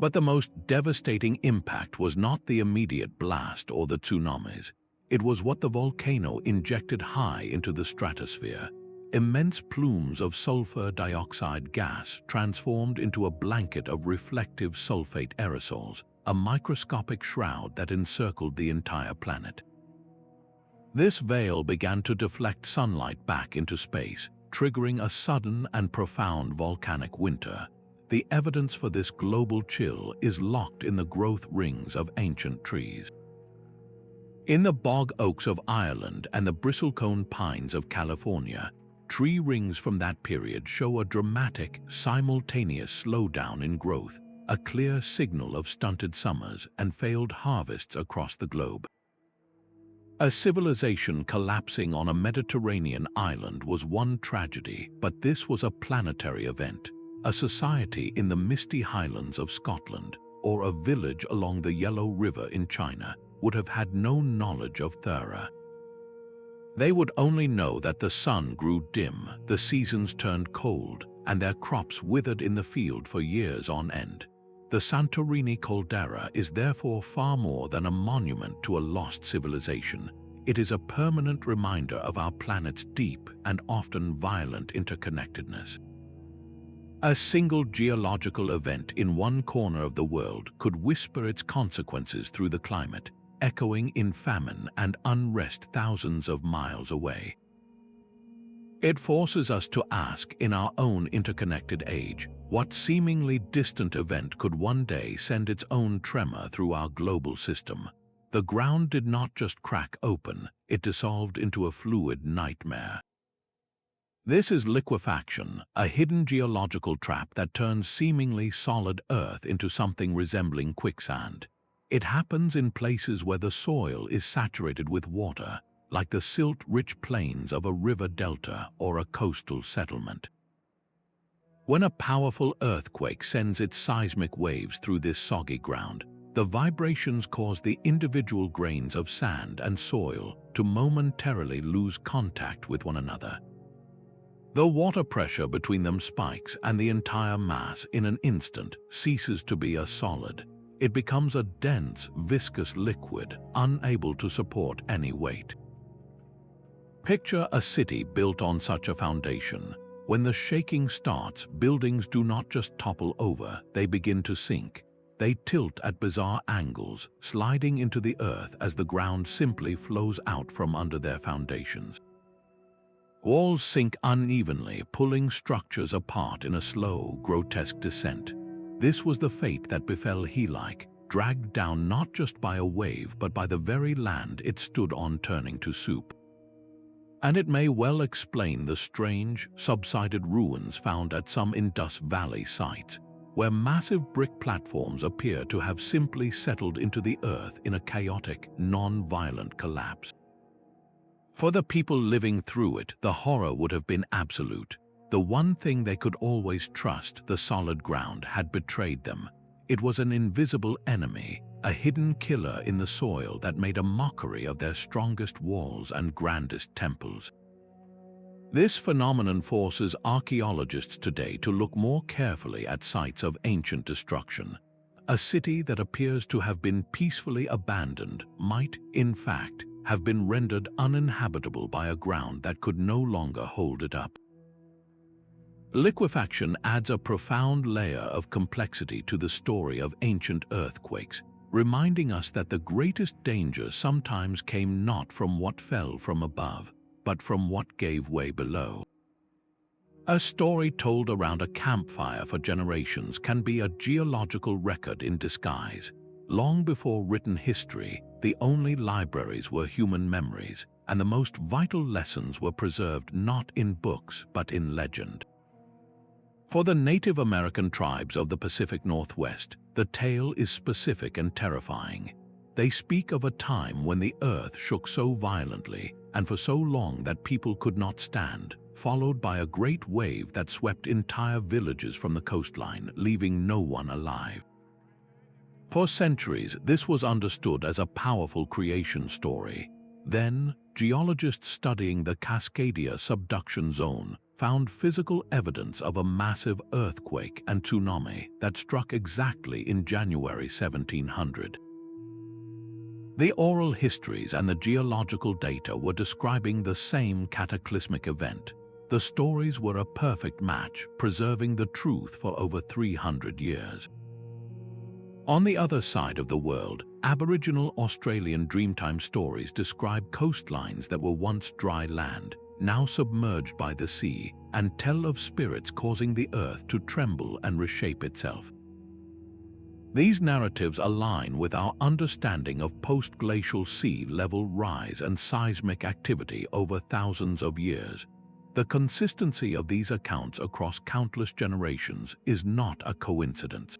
Speaker 1: But the most devastating impact was not the immediate blast or the tsunamis. It was what the volcano injected high into the stratosphere. Immense plumes of sulfur dioxide gas transformed into a blanket of reflective sulfate aerosols, a microscopic shroud that encircled the entire planet. This veil began to deflect sunlight back into space, triggering a sudden and profound volcanic winter. The evidence for this global chill is locked in the growth rings of ancient trees. In the bog oaks of Ireland and the bristlecone pines of California, tree rings from that period show a dramatic, simultaneous slowdown in growth, a clear signal of stunted summers and failed harvests across the globe. A civilization collapsing on a Mediterranean island was one tragedy, but this was a planetary event. A society in the misty highlands of Scotland or a village along the Yellow River in China would have had no knowledge of Thera. They would only know that the sun grew dim, the seasons turned cold, and their crops withered in the field for years on end. The Santorini caldera is therefore far more than a monument to a lost civilization. It is a permanent reminder of our planet's deep and often violent interconnectedness. A single geological event in one corner of the world could whisper its consequences through the climate, echoing in famine and unrest thousands of miles away. It forces us to ask, in our own interconnected age, what seemingly distant event could one day send its own tremor through our global system? The ground did not just crack open, it dissolved into a fluid nightmare. This is liquefaction, a hidden geological trap that turns seemingly solid earth into something resembling quicksand. It happens in places where the soil is saturated with water, like the silt-rich plains of a river delta or a coastal settlement. When a powerful earthquake sends its seismic waves through this soggy ground, the vibrations cause the individual grains of sand and soil to momentarily lose contact with one another. The water pressure between them spikes, and the entire mass in an instant ceases to be a solid. It becomes a dense, viscous liquid, unable to support any weight. Picture a city built on such a foundation. When the shaking starts, buildings do not just topple over, they begin to sink. They tilt at bizarre angles, sliding into the earth as the ground simply flows out from under their foundations. Walls sink unevenly, pulling structures apart in a slow, grotesque descent. This was the fate that befell Helike, dragged down not just by a wave but by the very land it stood on turning to soup. And it may well explain the strange, subsided ruins found at some Indus Valley sites, where massive brick platforms appear to have simply settled into the earth in a chaotic, non-violent collapse. For the people living through it, the horror would have been absolute. The one thing they could always trust, the solid ground, had betrayed them. It was an invisible enemy, a hidden killer in the soil that made a mockery of their strongest walls and grandest temples. This phenomenon forces archaeologists today to look more carefully at sites of ancient destruction. A city that appears to have been peacefully abandoned might, in fact, have been rendered uninhabitable by a ground that could no longer hold it up. Liquefaction adds a profound layer of complexity to the story of ancient earthquakes, reminding us that the greatest danger sometimes came not from what fell from above, but from what gave way below. A story told around a campfire for generations can be a geological record in disguise. Long before written history, the only libraries were human memories, and the most vital lessons were preserved not in books but in legend. For the Native American tribes of the Pacific Northwest, the tale is specific and terrifying. They speak of a time when the earth shook so violently and for so long that people could not stand, followed by a great wave that swept entire villages from the coastline, leaving no one alive. For centuries, this was understood as a powerful creation story. Then, geologists studying the Cascadia subduction zone found physical evidence of a massive earthquake and tsunami that struck exactly in January 1700. The oral histories and the geological data were describing the same cataclysmic event. The stories were a perfect match, preserving the truth for over 300 years. On the other side of the world, Aboriginal Australian Dreamtime stories describe coastlines that were once dry land, now submerged by the sea, and tell of spirits causing the earth to tremble and reshape itself. These narratives align with our understanding of post-glacial sea level rise and seismic activity over thousands of years. The consistency of these accounts across countless generations is not a coincidence.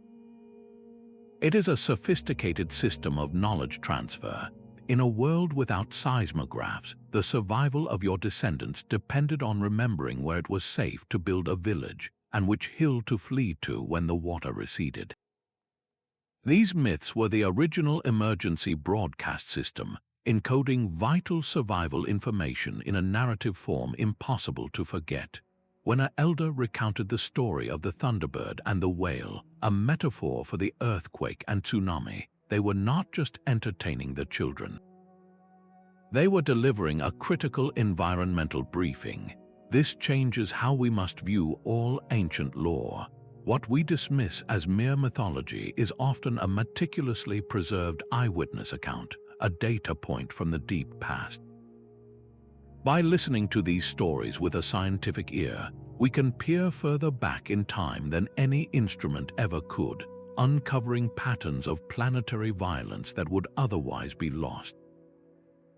Speaker 1: It is a sophisticated system of knowledge transfer. In a world without seismographs, the survival of your descendants depended on remembering where it was safe to build a village and which hill to flee to when the water receded. These myths were the original emergency broadcast system, encoding vital survival information in a narrative form impossible to forget. When an elder recounted the story of the thunderbird and the whale, a metaphor for the earthquake and tsunami, they were not just entertaining the children. They were delivering a critical environmental briefing. This changes how we must view all ancient lore. What we dismiss as mere mythology is often a meticulously preserved eyewitness account, a data point from the deep past. By listening to these stories with a scientific ear, we can peer further back in time than any instrument ever could, uncovering patterns of planetary violence that would otherwise be lost.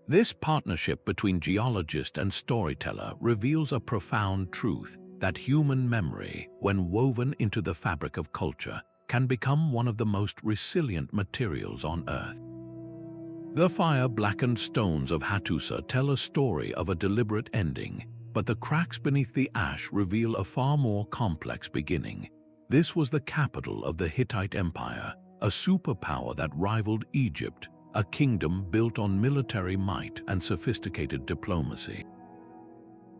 Speaker 1: This partnership between geologist and storyteller reveals a profound truth that human memory, when woven into the fabric of culture, can become one of the most resilient materials on Earth. The fire-blackened stones of Hattusa tell a story of a deliberate ending, but the cracks beneath the ash reveal a far more complex beginning. This was the capital of the Hittite Empire, a superpower that rivaled Egypt, a kingdom built on military might and sophisticated diplomacy.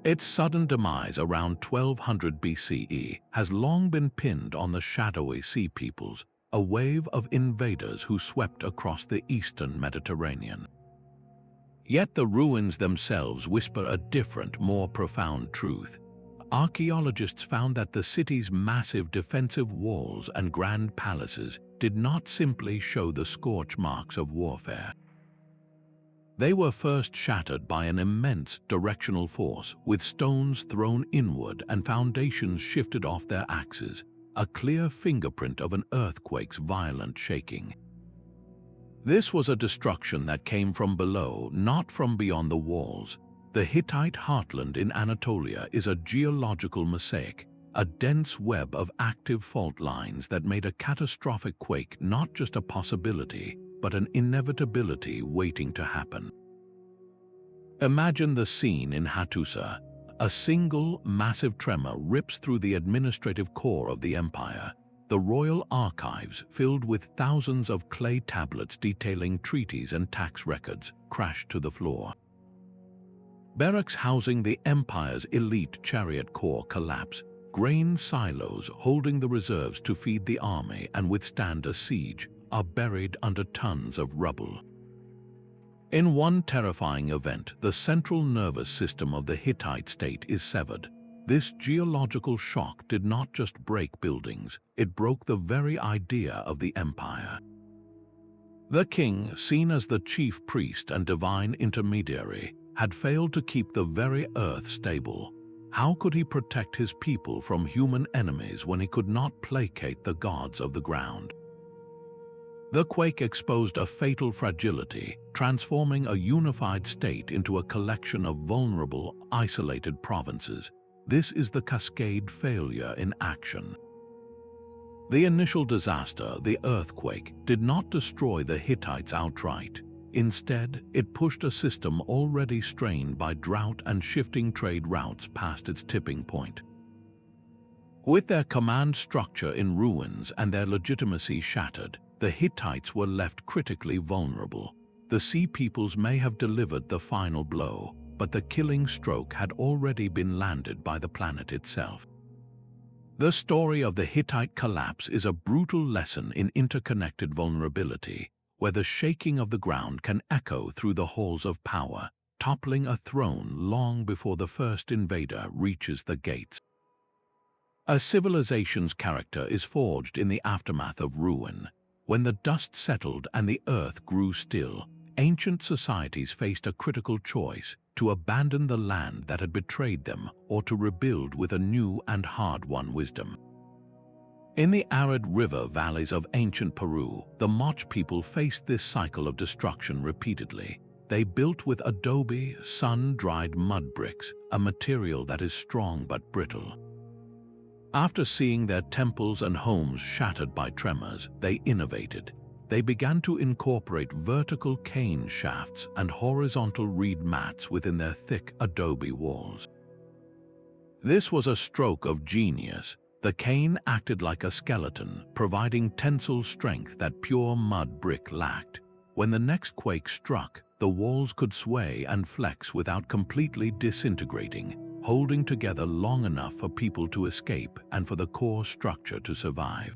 Speaker 1: Its sudden demise around 1200 BCE has long been pinned on the shadowy sea peoples, a wave of invaders who swept across the eastern Mediterranean. Yet the ruins themselves whisper a different, more profound truth. Archaeologists found that the city's massive defensive walls and grand palaces did not simply show the scorch marks of warfare. They were first shattered by an immense directional force, with stones thrown inward and foundations shifted off their axes, a clear fingerprint of an earthquake's violent shaking. This was a destruction that came from below, not from beyond the walls. The Hittite heartland in Anatolia is a geological mosaic, a dense web of active fault lines that made a catastrophic quake not just a possibility, but an inevitability waiting to happen. Imagine the scene in Hattusa. A single, massive tremor rips through the administrative core of the empire. The royal archives, filled with thousands of clay tablets detailing treaties and tax records, crash to the floor. Barracks housing the empire's elite chariot corps collapse. Grain silos holding the reserves to feed the army and withstand a siege are buried under tons of rubble. In one terrifying event, the central nervous system of the Hittite state is severed. This geological shock did not just break buildings, it broke the very idea of the empire. The king, seen as the chief priest and divine intermediary, had failed to keep the very earth stable. How could he protect his people from human enemies when he could not placate the gods of the ground? The quake exposed a fatal fragility, transforming a unified state into a collection of vulnerable, isolated provinces. This is the cascade failure in action. The initial disaster, the earthquake, did not destroy the Hittites outright. Instead, it pushed a system already strained by drought and shifting trade routes past its tipping point. With their command structure in ruins and their legitimacy shattered, the Hittites were left critically vulnerable. The Sea Peoples may have delivered the final blow, but the killing stroke had already been landed by the planet itself. The story of the Hittite collapse is a brutal lesson in interconnected vulnerability, where the shaking of the ground can echo through the halls of power, toppling a throne long before the first invader reaches the gates. A civilization's character is forged in the aftermath of ruin. When the dust settled and the earth grew still, ancient societies faced a critical choice: to abandon the land that had betrayed them or to rebuild with a new and hard-won wisdom. In the arid river valleys of ancient Peru, the Moche people faced this cycle of destruction repeatedly. They built with adobe, sun-dried mud bricks, a material that is strong but brittle. After seeing their temples and homes shattered by tremors, they innovated. They began to incorporate vertical cane shafts and horizontal reed mats within their thick adobe walls. This was a stroke of genius. The cane acted like a skeleton, providing tensile strength that pure mud brick lacked. When the next quake struck, the walls could sway and flex without completely disintegrating, holding together long enough for people to escape and for the core structure to survive.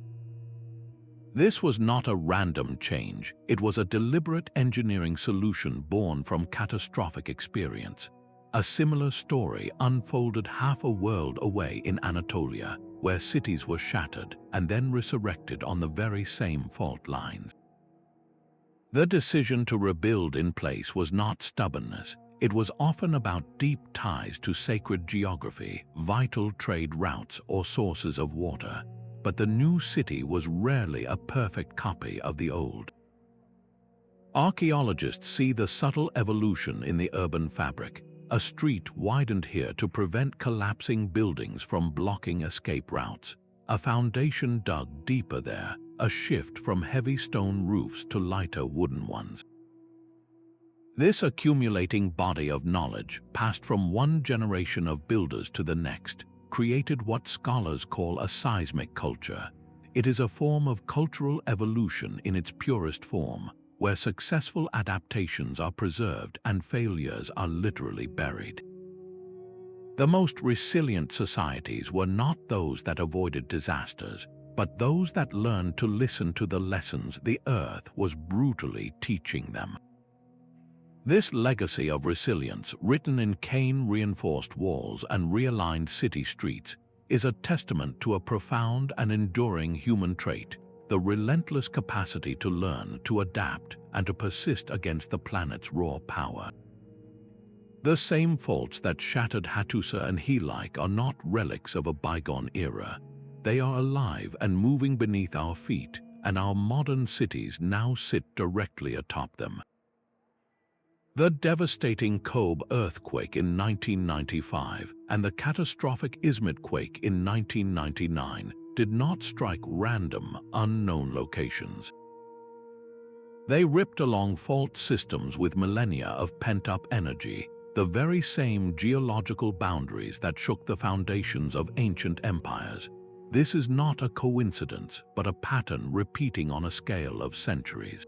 Speaker 1: This was not a random change, it was a deliberate engineering solution born from catastrophic experience. A similar story unfolded half a world away in Anatolia, where cities were shattered and then resurrected on the very same fault lines. The decision to rebuild in place was not stubbornness. It was often about deep ties to sacred geography, vital trade routes, or sources of water. But the new city was rarely a perfect copy of the old. Archaeologists see the subtle evolution in the urban fabric. A street widened here to prevent collapsing buildings from blocking escape routes. A foundation dug deeper there, a shift from heavy stone roofs to lighter wooden ones. This accumulating body of knowledge, passed from one generation of builders to the next, created what scholars call a seismic culture. It is a form of cultural evolution in its purest form, where successful adaptations are preserved and failures are literally buried. The most resilient societies were not those that avoided disasters, but those that learned to listen to the lessons the earth was brutally teaching them. This legacy of resilience, written in cane-reinforced walls and realigned city streets, is a testament to a profound and enduring human trait: the relentless capacity to learn, to adapt, and to persist against the planet's raw power. The same faults that shattered Hattusa and Helike are not relics of a bygone era. They are alive and moving beneath our feet, and our modern cities now sit directly atop them. The devastating Kobe earthquake in 1995 and the catastrophic Izmit quake in 1999 did not strike random, unknown locations. They ripped along fault systems with millennia of pent-up energy, the very same geological boundaries that shook the foundations of ancient empires. This is not a coincidence, but a pattern repeating on a scale of centuries.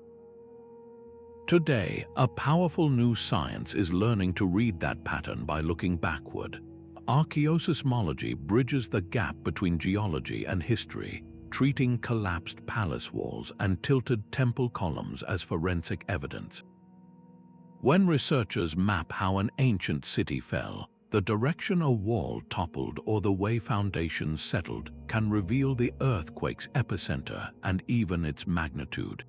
Speaker 1: Today, a powerful new science is learning to read that pattern by looking backward. Archaeoseismology bridges the gap between geology and history, treating collapsed palace walls and tilted temple columns as forensic evidence. When researchers map how an ancient city fell, the direction a wall toppled or the way foundations settled can reveal the earthquake's epicenter and even its magnitude.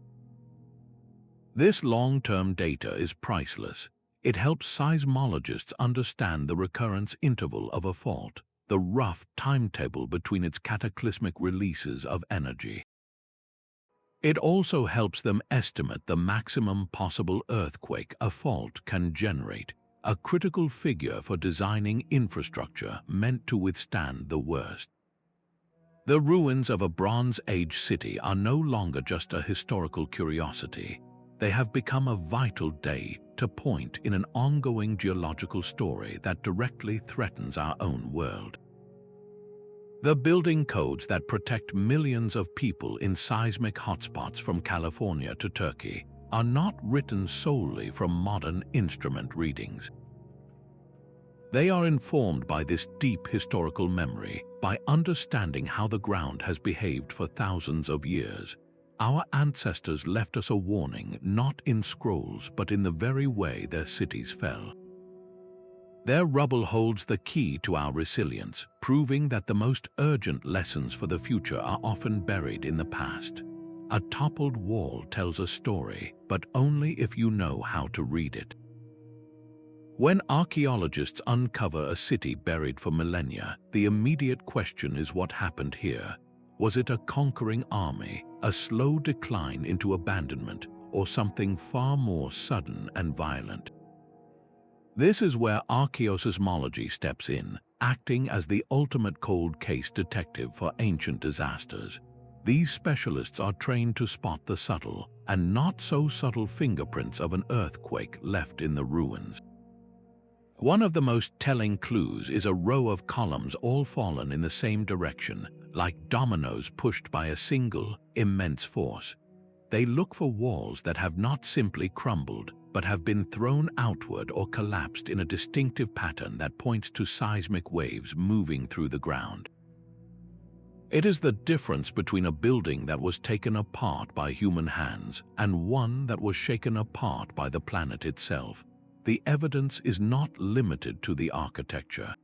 Speaker 1: This long-term data is priceless. It helps seismologists understand the recurrence interval of a fault, the rough timetable between its cataclysmic releases of energy. It also helps them estimate the maximum possible earthquake a fault can generate, a critical figure for designing infrastructure meant to withstand the worst. The ruins of a Bronze Age city are no longer just a historical curiosity. They have become a vital data point in an ongoing geological story that directly threatens our own world. The building codes that protect millions of people in seismic hotspots from California to Turkey are not written solely from modern instrument readings. They are informed by this deep historical memory, by understanding how the ground has behaved for thousands of years. Our ancestors left us a warning, not in scrolls, but in the very way their cities fell. Their rubble holds the key to our resilience, proving that the most urgent lessons for the future are often buried in the past. A toppled wall tells a story, but only if you know how to read it. When archaeologists uncover a city buried for millennia, the immediate question is what happened here. Was it a conquering army, a slow decline into abandonment, or something far more sudden and violent? This is where archaeoseismology steps in, acting as the ultimate cold case detective for ancient disasters. These specialists are trained to spot the subtle and not so subtle fingerprints of an earthquake left in the ruins. One of the most telling clues is a row of columns all fallen in the same direction, like dominoes pushed by a single, immense force. They look for walls that have not simply crumbled, but have been thrown outward or collapsed in a distinctive pattern that points to seismic waves moving through the ground. It is the difference between a building that was taken apart by human hands and one that was shaken apart by the planet itself. the evidence is not limited to the architecture.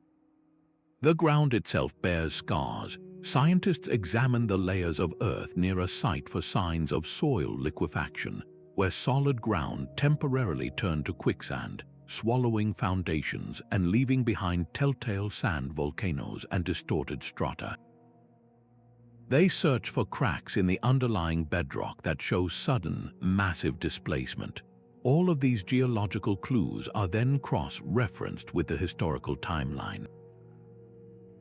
Speaker 1: The ground itself bears scars. Scientists examine the layers of earth near a site for signs of soil liquefaction, where solid ground temporarily turned to quicksand, swallowing foundations and leaving behind telltale sand volcanoes and distorted strata. They search for cracks in the underlying bedrock that show sudden, massive displacement. All of these geological clues are then cross-referenced with the historical timeline.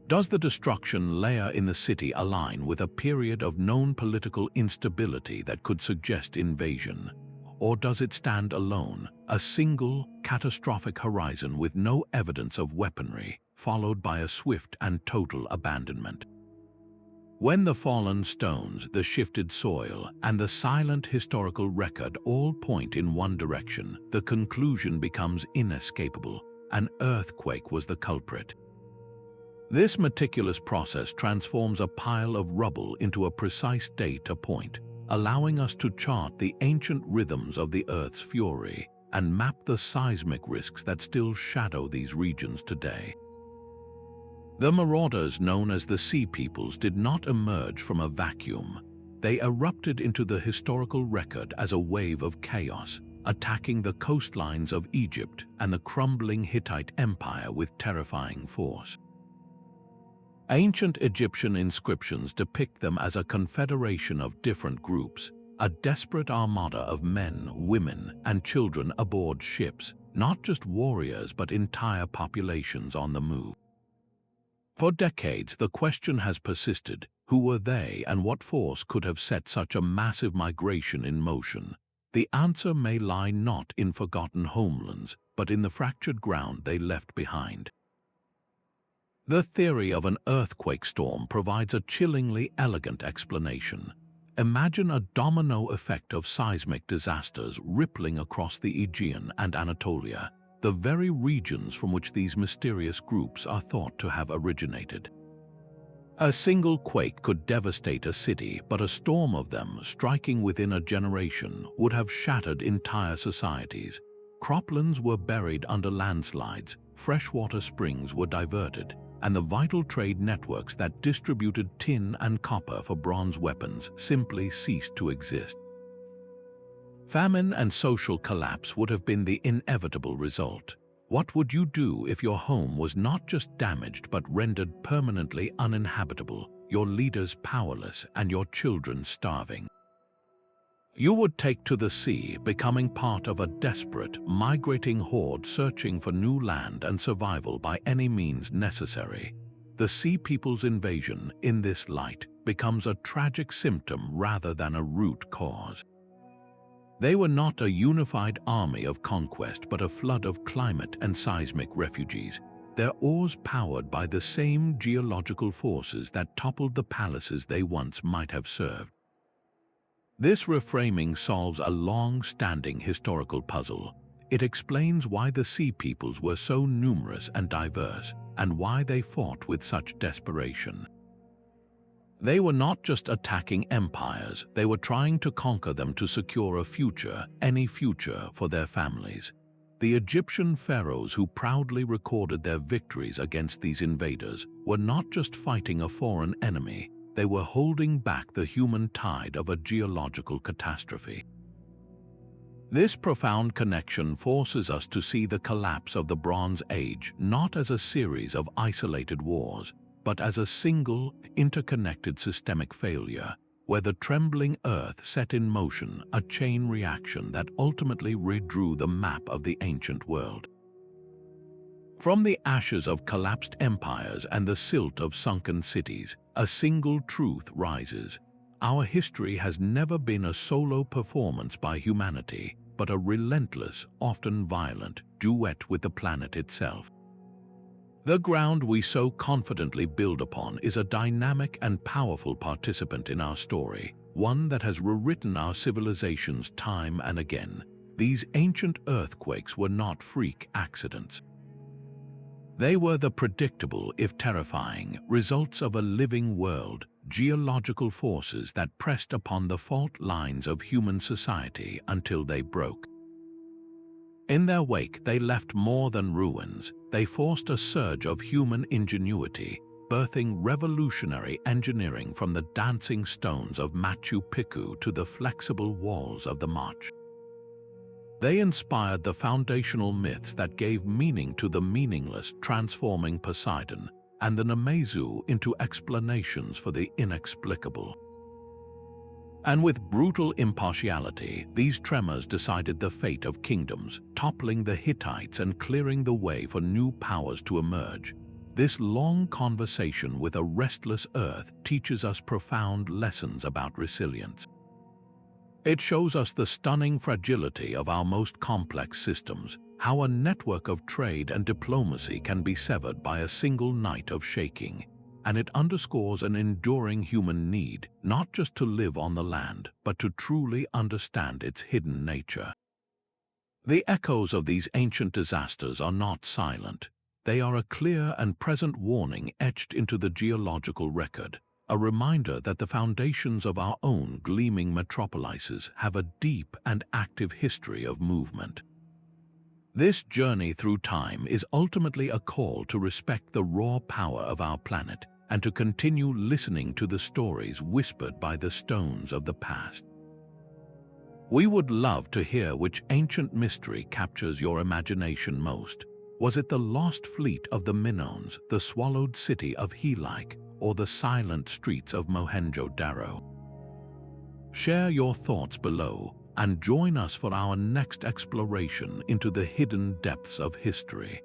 Speaker 1: Does the destruction layer in the city align with a period of known political instability that could suggest invasion? Or does it stand alone, a single, catastrophic horizon with no evidence of weaponry, followed by a swift and total abandonment? When the fallen stones, the shifted soil, and the silent historical record all point in one direction, the conclusion becomes inescapable. An earthquake was the culprit. This meticulous process transforms a pile of rubble into a precise data point, allowing us to chart the ancient rhythms of the Earth's fury and map the seismic risks that still shadow these regions today. The marauders known as the Sea Peoples did not emerge from a vacuum. They erupted into the historical record as a wave of chaos, attacking the coastlines of Egypt and the crumbling Hittite Empire with terrifying force. Ancient Egyptian inscriptions depict them as a confederation of different groups, a desperate armada of men, women, and children aboard ships, not just warriors but entire populations on the move. For decades, the question has persisted: who were they and what force could have set such a massive migration in motion? The answer may lie not in forgotten homelands, but in the fractured ground they left behind. The theory of an earthquake storm provides a chillingly elegant explanation. Imagine a domino effect of seismic disasters rippling across the Aegean and Anatolia, the very regions from which these mysterious groups are thought to have originated. A single quake could devastate a city, but a storm of them, striking within a generation, would have shattered entire societies. Croplands were buried under landslides, freshwater springs were diverted, and the vital trade networks that distributed tin and copper for bronze weapons simply ceased to exist. Famine and social collapse would have been the inevitable result. What would you do if your home was not just damaged but rendered permanently uninhabitable, your leaders powerless, and your children starving? You would take to the sea, becoming part of a desperate, migrating horde searching for new land and survival by any means necessary. The Sea People's invasion, in this light, becomes a tragic symptom rather than a root cause. They were not a unified army of conquest but a flood of climate and seismic refugees, their oars powered by the same geological forces that toppled the palaces they once might have served. This reframing solves a long-standing historical puzzle. It explains why the Sea Peoples were so numerous and diverse, and why they fought with such desperation. They were not just attacking empires, they were trying to conquer them to secure a future, any future, for their families. The Egyptian pharaohs who proudly recorded their victories against these invaders were not just fighting a foreign enemy, they were holding back the human tide of a geological catastrophe. This profound connection forces us to see the collapse of the Bronze Age not as a series of isolated wars, but as a single, interconnected systemic failure, where the trembling Earth set in motion a chain reaction that ultimately redrew the map of the ancient world. From the ashes of collapsed empires and the silt of sunken cities, a single truth rises. Our history has never been a solo performance by humanity, but a relentless, often violent, duet with the planet itself. The ground we so confidently build upon is a dynamic and powerful participant in our story, one that has rewritten our civilizations time and again. These ancient earthquakes were not freak accidents. They were the predictable, if terrifying, results of a living world, geological forces that pressed upon the fault lines of human society until they broke. In their wake, they left more than ruins. They forced a surge of human ingenuity, birthing revolutionary engineering from the dancing stones of Machu Picchu to the flexible walls of the March. They inspired the foundational myths that gave meaning to the meaningless, transforming Poseidon and the Nemesis into explanations for the inexplicable. And with brutal impartiality, these tremors decided the fate of kingdoms, toppling the Hittites and clearing the way for new powers to emerge. This long conversation with a restless earth teaches us profound lessons about resilience. It shows us the stunning fragility of our most complex systems, how a network of trade and diplomacy can be severed by a single night of shaking. And it underscores an enduring human need, not just to live on the land, but to truly understand its hidden nature. The echoes of these ancient disasters are not silent. They are a clear and present warning etched into the geological record, a reminder that the foundations of our own gleaming metropolises have a deep and active history of movement. This journey through time is ultimately a call to respect the raw power of our planet and to continue listening to the stories whispered by the stones of the past. We would love to hear which ancient mystery captures your imagination most. Was it the lost fleet of the Minoans, the swallowed city of Helike, or the silent streets of Mohenjo-Daro? Share your thoughts below and join us for our next exploration into the hidden depths of history.